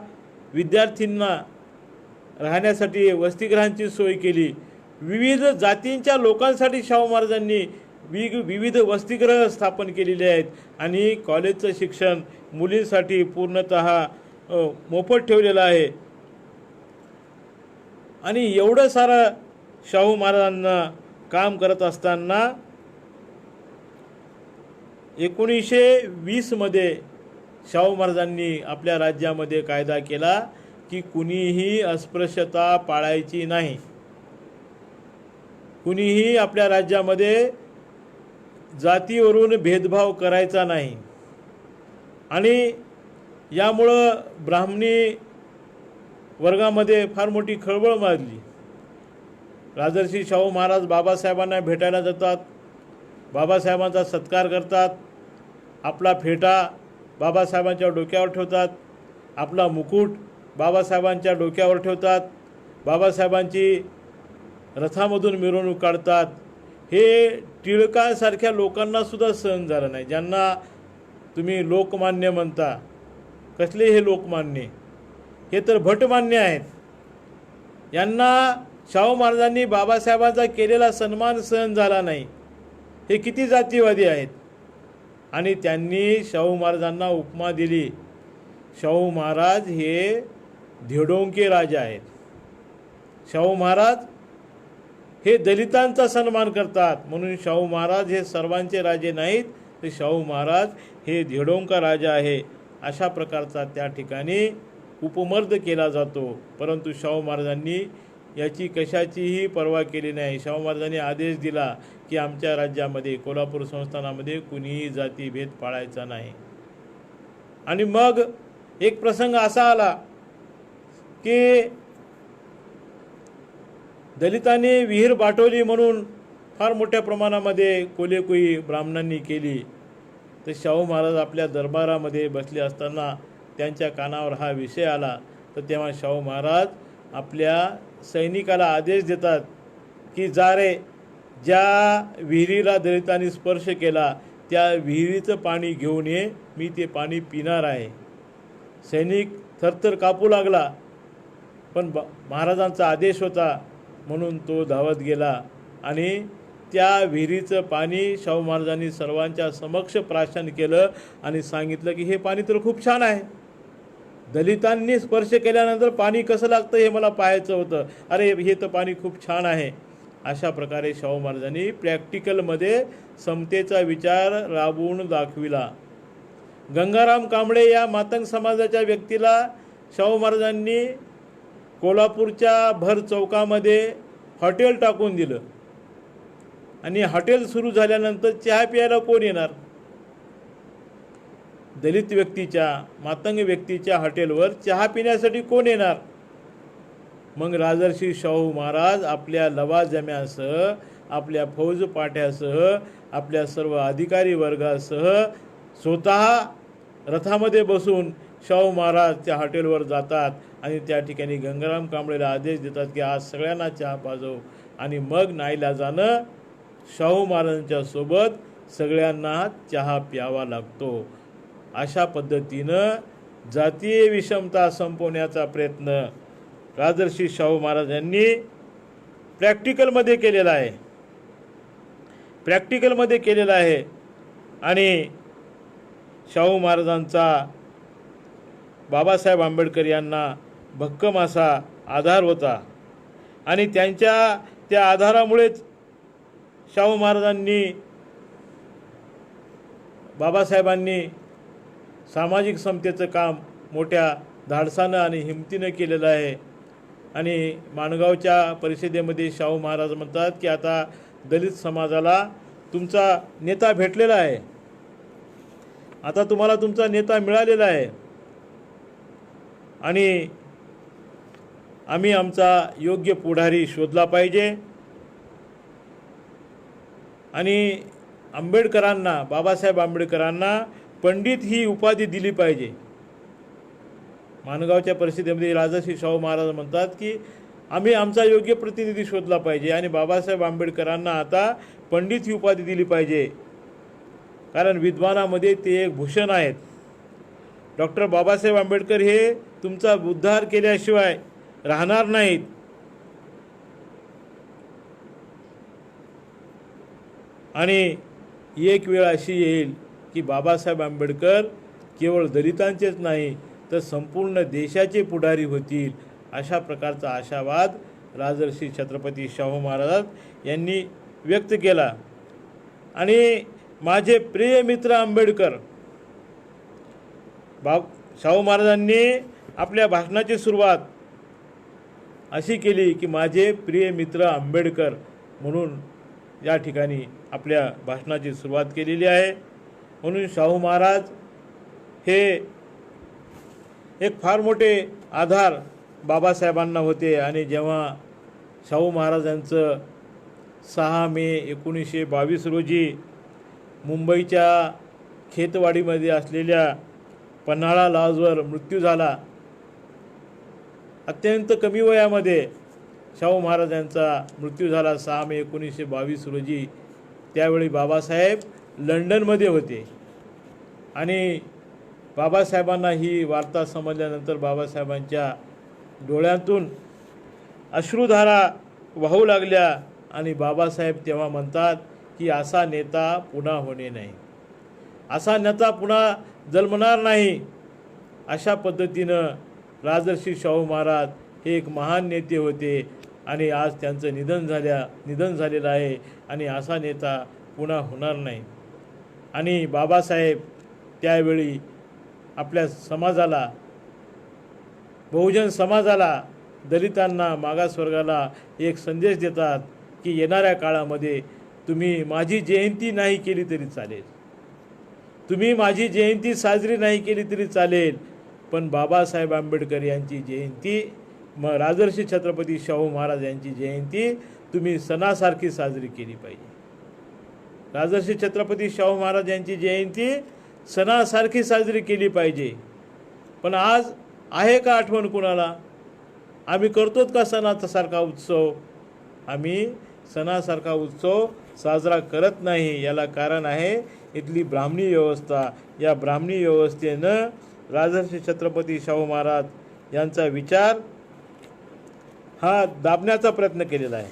विद्यार्थ्यांना राहण्यासाठी वसतिगृहांची सोय केली. विविध जातींच्या लोकांसाठी शाहू महाराजांनी विविध वसतिगृह स्थापन केलेले आहेत आणि कॉलेजचं शिक्षण मुलींसाठी पूर्णतः मोफत ठेवलेलं आहे. आणि एवढं सारं शाहू महाराजांना काम करत असताना 1920 मध्ये शाहू महाराजांनी आपल्या राज्यामध्ये कायदा केला की कुणीही अस्पृश्यता पाळायची नाही. कुणीही आपल्या राज्यामध्ये जातीवरून भेदभाव करायचा नाही. आणि यामुळं ब्राह्मणी वर्गामध्ये फार मोठी खळबळ माजली. राजर्षी शाहू महाराज बाबासाहेबांना भेटायला जातात, बाबासाहेबांचा सत्कार करतात, आपला फेटा बाबासाहेबांच्या डोक्यावर ठेवतात, आपला मुकुट बाबासाहेबांच्या डोक्यावर ठेवतात, बाबासाहेबांची रथामधून मिरवणूक काढतात. हे टिळकांसारख्या लोकांनासुद्धा सहन झालं नाही, ज्यांना तुम्ही लोकमान्य म्हणता. कसले हे लोकमान्य? हे तर भटमान्य आहेत. यांना शाहू महाराजांनी बाबासाहेबांचा केलेला सन्मान सहन झाला नाही. हे किती जातीवादी आहेत. आणि त्यांनी शाहू महाराजांना उपमा दिली, शाहू महाराज हे धिडोंके राजे आहेत. शाहू महाराज हे दलितांचा सन्मान करतात, म्हणून शाहू महाराज हे सर्वांचे राजे नाहीत, तर शाहू महाराज हे धिडोंका राजा आहे. अशा प्रकारचा त्या ठिकाणी उपमर्द केला जातो. परंतु शाहू महाराजांनी याची कशाचीही पर्वा केली नाही. शाहू महाराजांनी आदेश दिला की आमच्या राज्यामध्ये कोल्हापूर संस्थानामध्ये कुणीही जातीभेद पाळायचा नाही. आणि मग एक प्रसंग असा आला की दलितांनी विहीर बाटवली म्हणून फार मोठ्या प्रमाणामध्ये कोलेकुई ब्राह्मणांनी केली. तर शाहू महाराज आपल्या दरबारामध्ये बसले असताना त्यांच्या कानावर हा विषय आला. तर तेव्हा शाहू महाराज आपल्या सैनिकाला आदेश देतात की जा रे, ज्या विहिरीला दलितांनी स्पर्श केला त्या विहिरीचं पाणी घेऊन ये, मी ते पाणी पिणार आहे. सैनिक थरथर कापू लागला, पण महाराजांचा आदेश होता म्हणून तो धावत गेला आणि त्या विहिरीचं पाणी शाहू महाराजांनी सर्वांच्या समक्ष प्राशन केलं आणि सांगितलं की हे पाणी तर खूप छान आहे. दलितांनी स्पर्श केल्यानंतर पाणी कसं लागतं हे मला पाहायचं होतं. अरे हे तर पाणी खूप छान आहे. अशा प्रकारे शाहू महाराजांनी प्रॅक्टिकलमध्ये समतेचा विचार राबवून दाखविला. गंगाराम कांबळे या मातंग समाजाच्या व्यक्तीला शाहू महाराजांनी कोल्हापूरच्या भर चौकामध्ये हॉटेल टाकून दिलं. आणि हॉटेल सुरू झाल्यानंतर चहा प्यायला कोण येणार? दलित व्यक्तीच्या, मातंग व्यक्तीच्या हॉटेलवर चहा पिण्यासाठी कोण येणार? मग राजर्षी शाहू महाराज आपल्या लवाजम्यासह, आपल्या फौज पाट्यासह, आपल्या सर्व अधिकारी वर्गासह स्वतः रथामध्ये बसून शाहू महाराज त्या हॉटेलवर जातात आणि त्या ठिकाणी गंगाराम कांबळेला आदेश देतात की आज सगळ्यांना चहा पाजव. आणि मग नाईलाजानं शाहू महाराजांच्या सोबत सगळ्यांना चहा प्यावा लागतो. अशा पद्धतीनं जातीय विषमता संपवण्याचा प्रयत्न राजर्षी शाहू महाराजांनी प्रॅक्टिकलमध्ये केलेला आहे. आणि शाहू महाराजांचा बाबासाहेब आंबेडकर यांना भक्कम असा आधार होता आणि त्यांच्या त्या आधारामुळेच शाहू महाराजांनी, बाबासाहेबांनी सामाजिक समतेचं काम मोठ्या धाडसानं आणि हिमतीनं केलेलं आहे. आणि माणगावच्या परिषदेमध्ये शाहू महाराज म्हणतात की आता दलित समाजाला तुमचा नेता भेटलेला आहे, आता तुम्हाला तुमचा नेता मिळालेला आहे आणि आम्ही आमचा योग्य पुढारी शोधला पाहिजे. आणि आंबेडकरांना, बाबासाहेब आंबेडकरांना पंडित ही उपाधी दिली पाहिजे. माणगावच्या परिषदेमध्ये राजर्षी शाहू महाराज म्हणतात की आम्ही आमचा योग्य प्रतिनिधी शोधला पाहिजे आणि बाबासाहेब आंबेडकरांना आता पंडित ही उपाधी दिली पाहिजे, कारण विद्वानामध्ये ते एक भूषण आहेत. डॉक्टर बाबासाहेब आंबेडकर हे तुमचा उद्धार केल्याशिवाय राहणार नाहीत. आणि एक वेळ अशी येईल की बाबासाहेब आंबेडकर केवळ दलितांचेच नाही तर संपूर्ण देशाचे पुढारी होतील. अशा प्रकारचा आशावाद राजर्षी छत्रपती शाहू महाराज यांनी व्यक्त केला. आणि माझे प्रिय मित्र आंबेडकर, शाहू महाराजांनी आपल्या भाषणाची सुरुवात अशी केली की माझे प्रिय मित्र आंबेडकर म्हणून या ठिकाणी आपल्या भाषणाची सुरुवात केलेली आहे. म्हणून शाहू महाराज हे एक फार मोठे आधार बाबासाहेबांना होते. आणि जेव्हा शाहू महाराजांचं 6 मे 1922 रोजी मुंबईच्या खेतवाडीमध्ये असलेल्या पन्हाळा लॉजवर मृत्यू झाला, अत्यंत कमी वयामध्ये शाहू महाराजांचा मृत्यू झाला 6 मे 1922 रोजी. त्यावेळी बाबासाहेब लंडनमध्ये होते आणि बाबासाहेबांना ही वार्ता समजल्यानंतर बाबासाहेबांच्या डोळ्यातून अश्रुधारा वाहू लागल्या आणि बाबासाहेब तेव्हा म्हणतात की असा नेता पुन्हा होणे नाही, असा नेता पुन्हा जन्मणार नाही. अशा पद्धतीनं राजर्षी शाहू महाराज हे एक महान नेते होते आणि आज त्यांचं निधन झालेलं आहे आणि असा नेता पुन्हा होणार नाही. आणि बाबासाहेब त्यावेळी आपल्या समाजाला, बहुजन समाजाला, दलितांना, मागासवर्गाला एक संदेश देतात की येणाऱ्या काळामध्ये तुम्ही माझी जयंती नाही केली तरी चालेल, तुम्ही माझी जयंती साजरी नाही केली तरी चालेल, पण बाबासाहेब आंबेडकर यांची जयंती, मग राजर्षी छत्रपती शाहू महाराज यांची जयंती तुम्ही सणासारखी साजरी केली पाहिजे. राजर्षी छत्रपती शाहू महाराज यांची जयंती सणासारखी साजरी केली पाहिजे. पण आज आहे का आठवण कुणाला? आम्ही करतोत का सणासारखा उत्सव? आम्ही सणासारखा उत्सव साजरा करत नाही. याला कारण आहे इथली ब्राह्मणी व्यवस्था. या ब्राह्मणी व्यवस्थेनं राजर्षी छत्रपती शाहू महाराज यांचा विचार हा दाबण्याचा प्रयत्न केलेला आहे.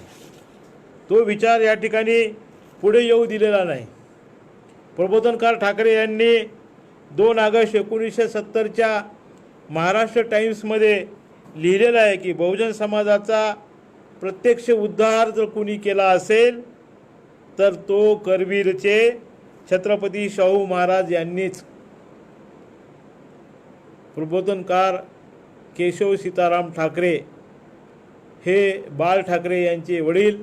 तो विचार या ठिकाणी पुढे येऊ दिलेला नाही. प्रबोधनकार ठाकरे यांनी 2 ऑगस्ट 1970च्या महाराष्ट्र टाइम्समध्ये लिहिलेलं आहे की बहुजन समाजाचा प्रत्यक्ष उद्धार जर कोणी केला असेल तर तो करवीरचे छत्रपती शाहू महाराज यांनीच. प्रबोधनकार केशव सीताराम ठाकरे हे बाळ ठाकरे यांचे वडील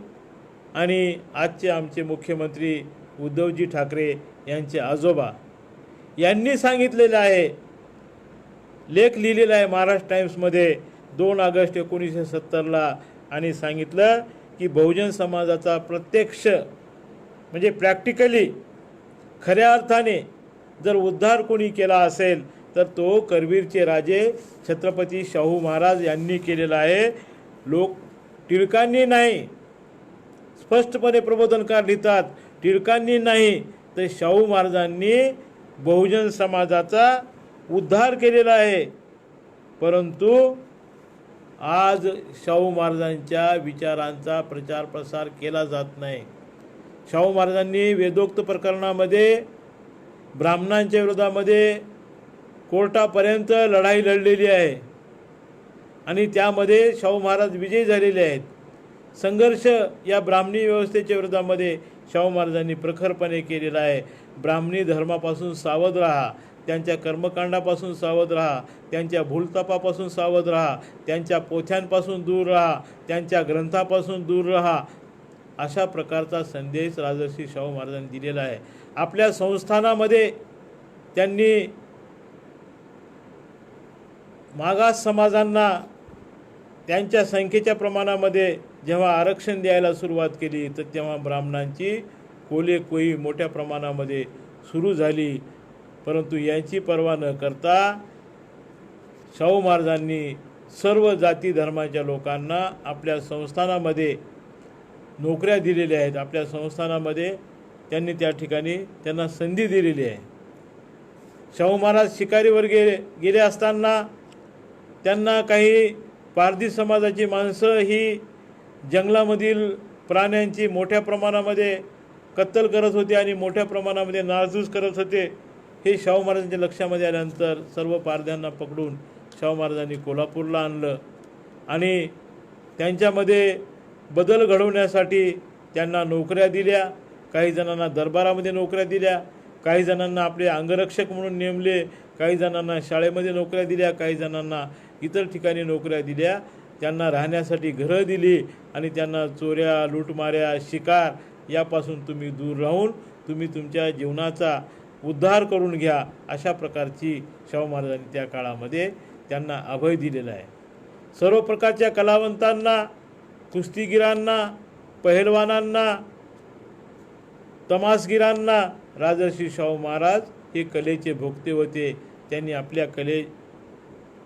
आणि आजचे आमचे मुख्यमंत्री उद्धवजी ठाकरे यांचे आजोबा यांनी सांगितलेलं आहे, लेख लिहिलेला आहे महाराष्ट्र टाइम्समध्ये 2 ऑगस्ट 1970ला, आणि सांगितलं की बहुजन समाजाचा प्रत्यक्ष म्हणजे प्रॅक्टिकली खऱ्या अर्थाने जर उद्धार कोणी केला असेल तर तो करवीरचे राजे छत्रपती शाहू महाराज यांनी केलेला आहे. लोक टिळकांनी नाही, स्पष्टपणे प्रबोधनकार लिहितात, टिळकांनी नाही तर शाहू महाराजांनी बहुजन समाजाचा उद्धार केलेला आहे. परंतु आज शाहू महाराजांच्या विचारांचा प्रचार प्रसार केला जात नाही. शाहू महाराजांनी वेदोक्त प्रकरणामध्ये ब्राह्मणांच्या विरोधामध्ये कोर्टापर्यंत लढाई लढलेली आहे आणि त्यामध्ये शाहू महाराज विजयी झालेले आहेत. संघर्ष या ब्राह्मणी व्यवस्थेच्या विरोधामध्ये शाहू महाराजांनी प्रखरपणे केलेला आहे. ब्राह्मणी धर्मापासून सावध राहा, त्यांच्या कर्मकांडापासून सावध राहा, त्यांच्या भूलतापापासून सावध राहा, त्यांच्या पोथ्यांपासून दूर राहा, त्यांच्या ग्रंथापासून दूर राहा, अशा प्रकारचा संदेश राजर्षी शाहू महाराजांनी दिलेला आहे. आपल्या संस्थानामध्ये त्यांनी मागास समाजांना त्यांच्या संख्येच्या प्रमाणामध्ये जेव्हा आरक्षण द्यायला सुरुवात केली तर तेव्हा ब्राह्मणांची कोलेकोई मोठ्या प्रमाणामध्ये सुरू झाली. परंतु यांची पर्वा न करता शाहू महाराजांनी सर्व जाती धर्माच्या लोकांना आपल्या संस्थानामध्ये नोकऱ्या दिलेल्या आहेत. आपल्या संस्थानामध्ये त्यांनी त्या ठिकाणी त्यांना संधी दिलेली आहे. शाहू महाराज शिकारीवर गेले असताना त्यांना काही पारधी समाजाची माणसं ही जंगलामधील प्राण्यांची मोठ्या प्रमाणामध्ये कत्तल करत होते आणि मोठ्या प्रमाणामध्ये नासधूस करत होते. हे शाहू महाराजांच्या लक्षामध्ये आल्यानंतर सर्व पारध्यांना पकडून शाहू महाराजांनी कोल्हापूरला आणलं आणि त्यांच्यामध्ये बदल घडवण्यासाठी त्यांना नोकऱ्या दिल्या. काही जणांना दरबारामध्ये नोकऱ्या दिल्या, काही जणांना आपले अंगरक्षक म्हणून नेमले, काही जणांना शाळेमध्ये नोकऱ्या दिल्या, काही जणांना इतर ठिकाणी नोकऱ्या दिल्या. त्यांना राहण्यासाठी घरं दिली आणि त्यांना चोऱ्या, लूटमाऱ्या, शिकार यापासून तुम्ही दूर राहून तुम्ही तुमच्या जीवनाचा उद्धार करून घ्या, अशा प्रकारची शाहू महाराजांनी त्या काळामध्ये त्यांना अभय दिलेला आहे. सर्व प्रकारच्या कलावंतांना, कुस्तीगिरांना, पहिलवानांना, तमासगिरांना राजर्षी शाहू महाराज हे कलेचे भोक्ते होते. त्यांनी आपल्या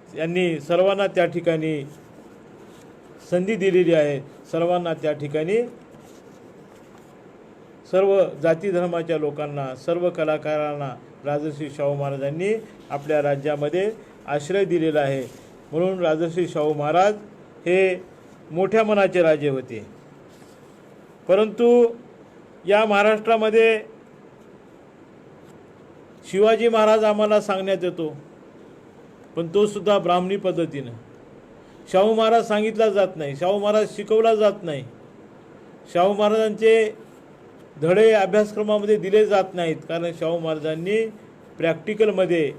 त्यांनी सर्वांना त्या ठिकाणी संधी दिलेली आहे. सर्वांना त्या ठिकाणी, सर्व जाती धर्माच्या लोकांना, सर्व कलाकारांना राजर्षी शाहू महाराजांनी आपल्या राज्यामध्ये आश्रय दिलेला आहे. म्हणून राजर्षी शाहू महाराज हे मोठ्या मनाचे राजे होते. परंतु या महाराष्ट्रामध्ये शिवाजी महाराज आम्हाला सांगण्यात येतो, पण तो सुद्धा ब्राह्मणी पद्धतीनं. शाहू महाराज सांगितला जात नाही, शाहू महाराज शिकवला जात नाही, शाहू महाराजांचे धडे अभ्यासक्रमामध्ये दिले जात नाहीत. कारण शाहू महाराजांनी प्रॅक्टिकलमध्ये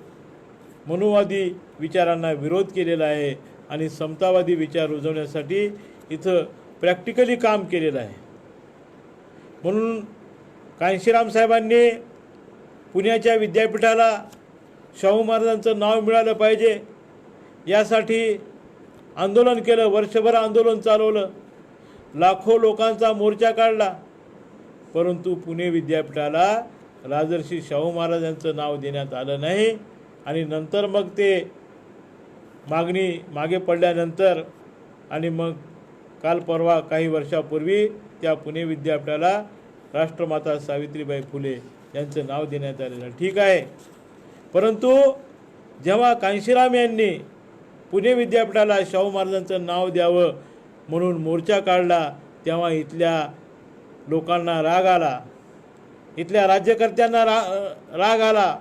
मनुवादी विचारांना विरोध केलेला आहे आणि समतावादी विचार रुजवण्यासाठी इथं प्रॅक्टिकली काम केलेलं आहे. म्हणून कांशीराम साहेबांनी पुण्याच्या विद्यापीठाला शाहू महाराजांचं नाव मिळालं पाहिजे यासाठी आंदोलन केलं, वर्षभर आंदोलन चालवलं, लाखो लोकांचा मोर्चा काढला. परंतु पुणे विद्यापीठाला राजर्षी शाहू महाराजांचं नाव देण्यात आलं नाही. आणि नंतर मग ते मागणी मागे पडल्यानंतर आणि मग काल परवा काही वर्षापूर्वी त्या पुणे विद्यापीठाला राष्ट्रमाता सावित्रीबाई फुले यांचं नाव देण्यात आलेलं ठीक आहे. परंतु जेव्हा कांशीराम यांनी पुणे विद्यापीठाला शाहू महाराजांचं नाव द्यावं म्हणून मोर्चा काढला, तेव्हा इथल्या लोकांना राग आला, इथल्या राज्यकर्त्यांना राग आला,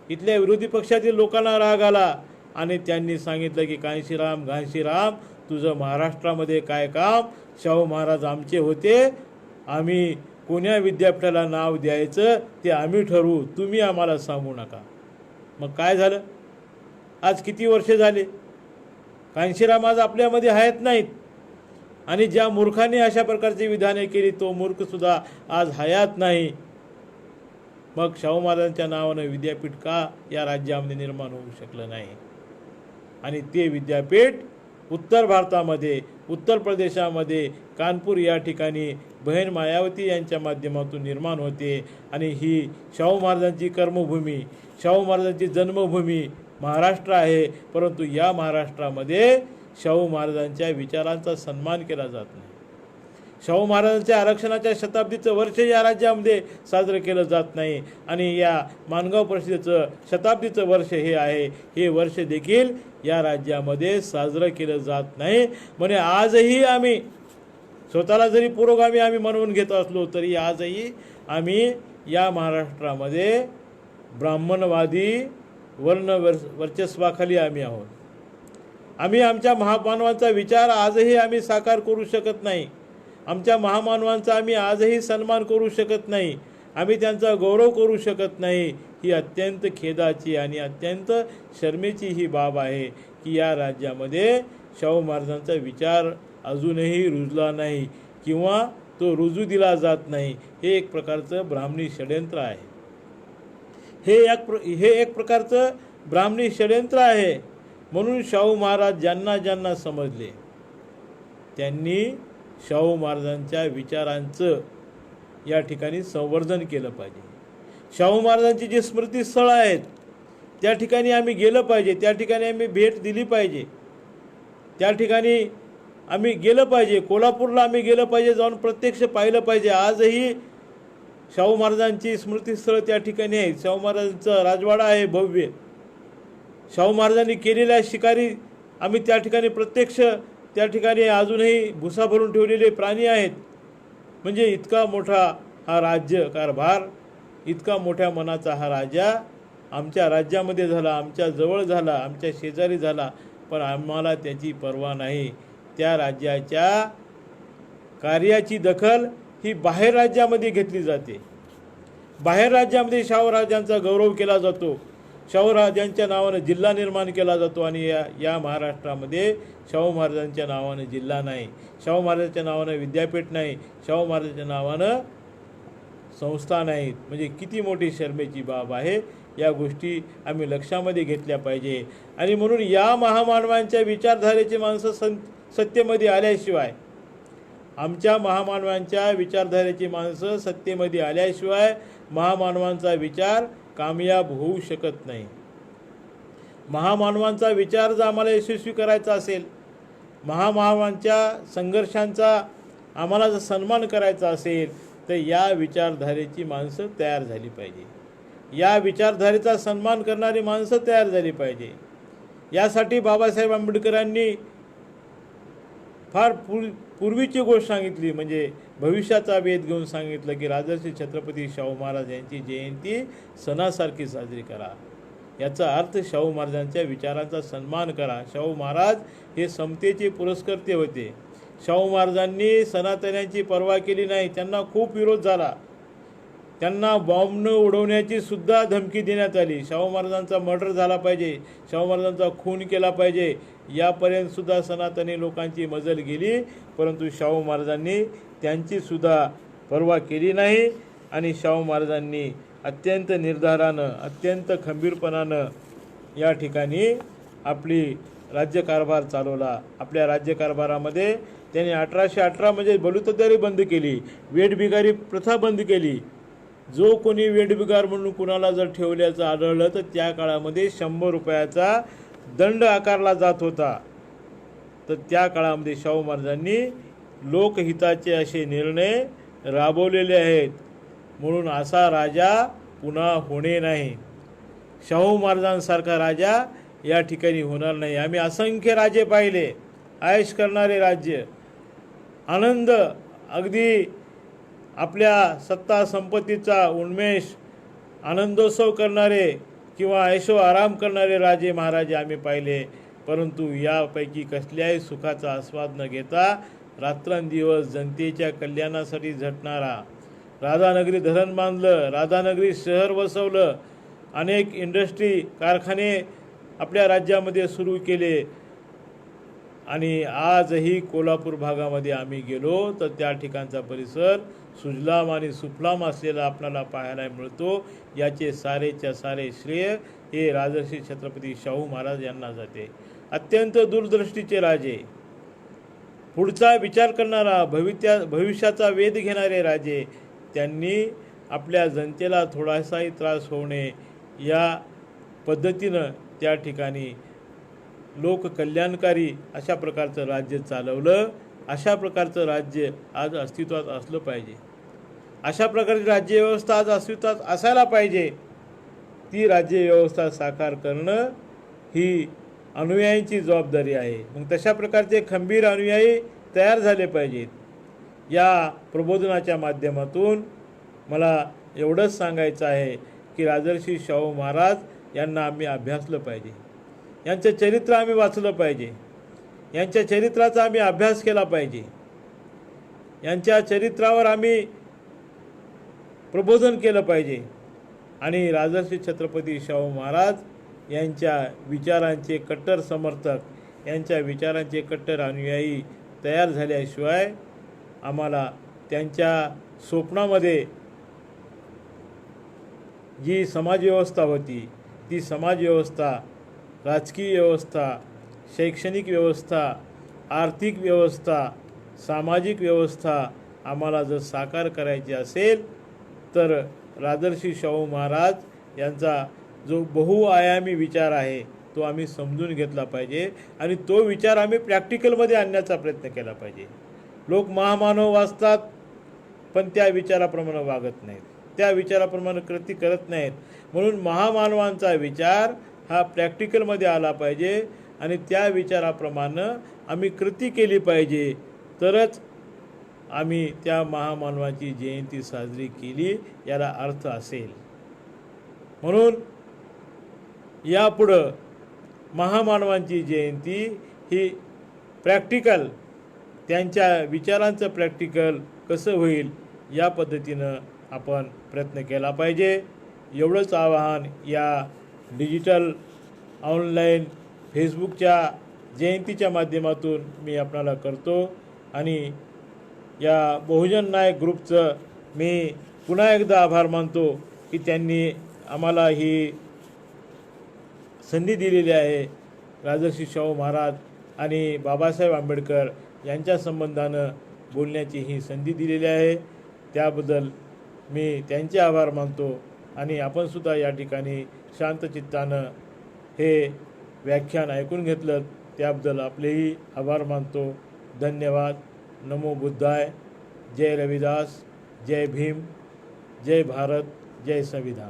इथल्या विरोधी पक्षातील लोकांना राग आला आणि त्यांनी सांगितलं की कांशीराम घांशीराम तुझं महाराष्ट्रामध्ये काय काम? शाहू महाराज आमचे होते, आम्ही कोण्या विद्यापीठाला नाव द्यायचं ते आम्ही ठरवू, तुम्ही आम्हाला सांगू नका. मग काय झालं? आज किती वर्षे झाले? कांशीराम आज आपल्यामध्ये हयात नाहीत आणि ज्या मूर्खाने अशा प्रकारची विधाने केली तो मूर्खसुद्धा आज हयात नाही. मग शाहू महाराजांच्या नावानं विद्यापीठ का या राज्यामध्ये निर्माण होऊ शकलं नाही? आणि ते विद्यापीठ उत्तर भारतामध्ये, उत्तर प्रदेशामध्ये कानपूर या ठिकाणी बहीण मायावती यांच्या माध्यमातून निर्माण होते. आणि ही शाहू महाराजांची कर्मभूमी, शाहू महाराजांची जन्मभूमी महाराष्ट्र आहे. परंतु या महाराष्ट्रामध्ये शाहू महाराजांच्या विचारांचा सन्मान केला जात नाही. शाहू महाराजांच्या आरक्षणाच्या शताब्दीचं वर्ष या राज्यामध्ये साजरं केलं जात नाही. आणि या माणगाव परिषदेचं शताब्दीचं वर्ष हे आहे, हे वर्ष देखील या राज्यामध्ये साजरं केलं जात नाही. म्हणजे आजही आम्ही स्वतःला जरी पुरोगामी आम्ही म्हणून घेत असलो तरी आजही आम्ही या महाराष्ट्रामध्ये ब्राह्मणवादी वर्ण वर्चस्वाखाली आम्ही आहोत. आम्ही आमच्या महामानवांचा विचार आजही आम्ही साकार करू शकत नाही. आमच्या महामानवांचा आम्ही आजही सन्मान करू शकत नाही. आम्ही त्यांचा गौरव करू शकत नाही. ही अत्यंत खेदाची आणि अत्यंत शर्मेची ही बाब आहे की या राज्यामध्ये शाहू महाराजांचा विचार अजूनही रुजला नाही किंवा तो रुजू दिला जात नाही. हे एक प्रकारचं ब्राह्मणी षड्यंत्र आहे. हे एक प्रकारचं ब्राह्मणी षड्यंत्र आहे. म्हणून शाहू महाराज ज्यांना ज्यांना समजले त्यांनी शाहू महाराजांच्या विचारांचं या ठिकाणी संवर्धन केलं पाहिजे. शाहू महाराजांची जी स्मृतीस्थळं आहेत त्या ठिकाणी आम्ही गेलं पाहिजे, त्या ठिकाणी आम्ही भेट दिली पाहिजे, त्या ठिकाणी आम्ही गेलं पाहिजे. कोल्हापूरला आम्ही गेलं पाहिजे, जाऊन प्रत्यक्ष पाहिलं पाहिजे. आजही शाहू महाराजांची स्मृतीस्थळं त्या ठिकाणी आहेत. शाहू महाराजांचा राजवाडा आहे भव्य. शाहू महाराजांनी केलेल्या शिकारी आम्ही त्या ठिकाणी प्रत्यक्ष, त्या ठिकाणी अजूनही भुसा भरून ठेवलेले प्राणी आहेत. म्हणजे इतका मोठा हा राज्य कारभार, इतका मोठ्या मनाचा हा राजा आमच्या राज्यामध्ये झाला, आमच्या जवळ झाला, आमच्या शेजारी झाला, पण आम्हाला त्याची पर्वा नाही. त्या राज्याच्या कार्याची दखल ही बाहेर राज्यामध्ये घेतली जाते. बाहेर राज्यामध्ये शाहूराजांचा गौरव केला जातो, शाहूराजांच्या नावानं जिल्हा निर्माण केला जातो. आणि या महाराष्ट्रामध्ये शाहू महाराजांच्या नावानं जिल्हा नाही, शाहू महाराजांच्या नावानं विद्यापीठ नाही, शाहू महाराजांच्या नावानं संस्था नाहीत. म्हणजे किती मोठी शर्मेची बाब आहे. या गोष्टी आम्ही लक्षामध्ये घेतल्या पाहिजे. आणि म्हणून या महामानवांच्या विचारधारेची माणसं सत्तेमध्ये आल्याशिवाय, आमच्या महामानवांच्या विचारधारेची माणसं सत्तेमध्ये आल्याशिवाय महामानवांचा विचार कामयाब होऊ शकत नाही. महामानवांचा विचार जर आम्हाला यशस्वी करायचा असेल, महामानवांच्या संघर्षांचा आम्हाला जर सन्मान करायचा असेल तर या विचारधारेची माणसं तयार झाली पाहिजे. या विचारधारेचा सन्मान करणारी माणसं तयार झाली पाहिजे. यासाठी बाबासाहेब आंबेडकरांनी फार पूर्वीची गोष्ट सांगितली, म्हणजे भविष्याचा वेध घेऊन सांगितलं की राजर्षी छत्रपती शाहू महाराज यांची जयंती सणासारखी साजरी करा. याचा अर्थ शाहू महाराजांच्या विचारांचा सन्मान करा. शाहू महाराज हे समतेचे पुरस्कर्ते होते. शाहू महाराजांनी सनातन्यांची पर्वा केली नाही. त्यांना खूप विरोध झाला. त्यांना बॉम्बनं उडवण्याची सुद्धा धमकी देण्यात आली. शाहू महाराजांचा मर्डर झाला पाहिजे, शाहू महाराजांचा खून केला पाहिजे, यापर्यंतसुद्धा सनातनी लोकांची मजल गेली. परंतु शाहू महाराजांनी त्यांचीसुद्धा पर्वा केली नाही आणि शाहू महाराजांनी अत्यंत निर्धारानं, अत्यंत खंबीरपणानं या ठिकाणी आपली राज्यकारभार चालवला. आपल्या राज्यकारभारामध्ये त्यांनी 1818 म्हणजे बलुतेदारी बंद केली, वेठबिगारी प्रथा बंद केली. जो कोणी वेठबिगार म्हणून कुणाला जर ठेवल्याचं आढळलं तर त्या काळामध्ये 100 रुपयाचा दंड आकारला जात होता. तर त्या काळामध्ये शाहू महाराजांनी लोकहिताचे असे निर्णय राबवलेले आहेत. म्हणून असा राजा पुन्हा होणे नाही. शाहू महाराजांसारखा राजा या ठिकाणी होणार नाही. आम्ही असंख्य राजे पाहिले, ऐश करणारे राज्य, आनंद, अगदी आपल्या सत्ता संपत्तीचा उन्मेष, आनंदोत्सव करणारे किंवा ऐशो आराम करणारे राजे महाराजे आम्ही पाहिले. परंतु यापैकी कसल्याही सुखाचा आस्वाद न घेता रात्रंदिवस जनतेच्या कल्याणासाठी झटणारा, राधानगरी धरण बांधलं, राधानगरी शहर वसवलं, अनेक इंडस्ट्री कारखाने आपल्या राज्यामध्ये सुरू केले. आणि आजही कोल्हापूर भागामध्ये आम्ही गेलो तर त्या ठिकाणचा परिसर सुजलाम आणि सुफलाम असलेला आपल्याला पाहायला मिळतो. याचे सारेच्या सारे श्रेय हे राजर्षी छत्रपती शाहू महाराज यांना जाते. अत्यंत दूरदृष्टीचे राजे, पुढचा विचार करणारा, भविष्याचा वेध घेणारे राजे, त्यांनी आपल्या जनतेला थोडासाही त्रास होऊ नये या पद्धतीनं त्या ठिकाणी लोककल्याणकारी अशा प्रकारचं राज्य चालवलं. अशा प्रकारचं राज्य आज अस्तित्वात असलं पाहिजे. अशा प्रकारची राज्यव्यवस्था आज अस्तित्वात असायला पाहिजे. ती राज्यव्यवस्था साकार करणं ही अनुयायींची जबाबदारी आहे. मग तशा प्रकारचे खंबीर अनुयायी तयार झाले पाहिजेत. या प्रबोधनाच्या माध्यमातून मला एवढंच सांगायचं आहे की राजर्षी शाहू महाराज यांना आम्ही अभ्यासलं पाहिजे, यांचं चरित्र आम्ही वाचलं पाहिजे, यांच्या चरित्राचा आम्ही अभ्यास केला पाहिजे, यांच्या चरित्रावर आम्ही प्रबोधन केलं पाहिजे. आणि राजर्षी छत्रपती शाहू महाराज यांच्या विचारांचे कट्टर समर्थक, यांच्या विचारांचे कट्टर अनुयायी तयार झाल्याशिवाय आम्हाला त्यांच्या स्वप्नामध्ये जी समाजव्यवस्था होती, ती समाजव्यवस्था, राजकीय व्यवस्था, शैक्षणिक व्यवस्था, आर्थिक व्यवस्था, सामाजिक व्यवस्था आम्हाला जर साकार करायची असेल तर राजर्षी शाहू महाराज यांचा जो बहुआयामी विचार आहे तो आम्ही समजून घेतला पाहिजे आणि तो विचार आम्ही प्रॅक्टिकलमध्ये आणण्याचा प्रयत्न केला पाहिजे. लोक महामानव वाचतात पण त्या विचाराप्रमाणे वागत नाहीत, त्या विचाराप्रमाणे कृती करत नाहीत. म्हणून महामानवांचा विचार हा प्रॅक्टिकलमध्ये आला पाहिजे आणि त्या विचाराप्रमाणे आम्ही कृती केली पाहिजे. तरच आम्ही त्या महामानवाची जयंती साजरी केली याला अर्थ असेल. म्हणून यापुढं महामानवांची जयंती ही प्रॅक्टिकल, त्यांच्या विचारांचं प्रॅक्टिकल कसं होईल या पद्धतीनं आपण प्रयत्न केला पाहिजे. एवढंच आवाहन या डिजिटल ऑनलाईन फेसबुकच्या जयंतीच्या माध्यमातून मी आपणाला करतो. आणि या बहुजन नायक ग्रुपचं मी पुन्हा एकदा आभार मानतो की त्यांनी आम्हाला ही संधी दिलेली आहे. राजर्षी शाहू महाराज आणि बाबासाहेब आंबेडकर यांच्या संबंधानं बोलण्याची ही संधी दिलेली आहे. त्याबद्दल मी त्यांचे आभार मानतो. आणि आपणसुद्धा या ठिकाणी शांतचित्तानं हे व्याख्यान ऐकून घेतलं त्याबद्दल आपलेही आभार मानतो. धन्यवाद. नमो बुद्धाय. जय रविदास. जय भीम. जय भारत. जय संविधान.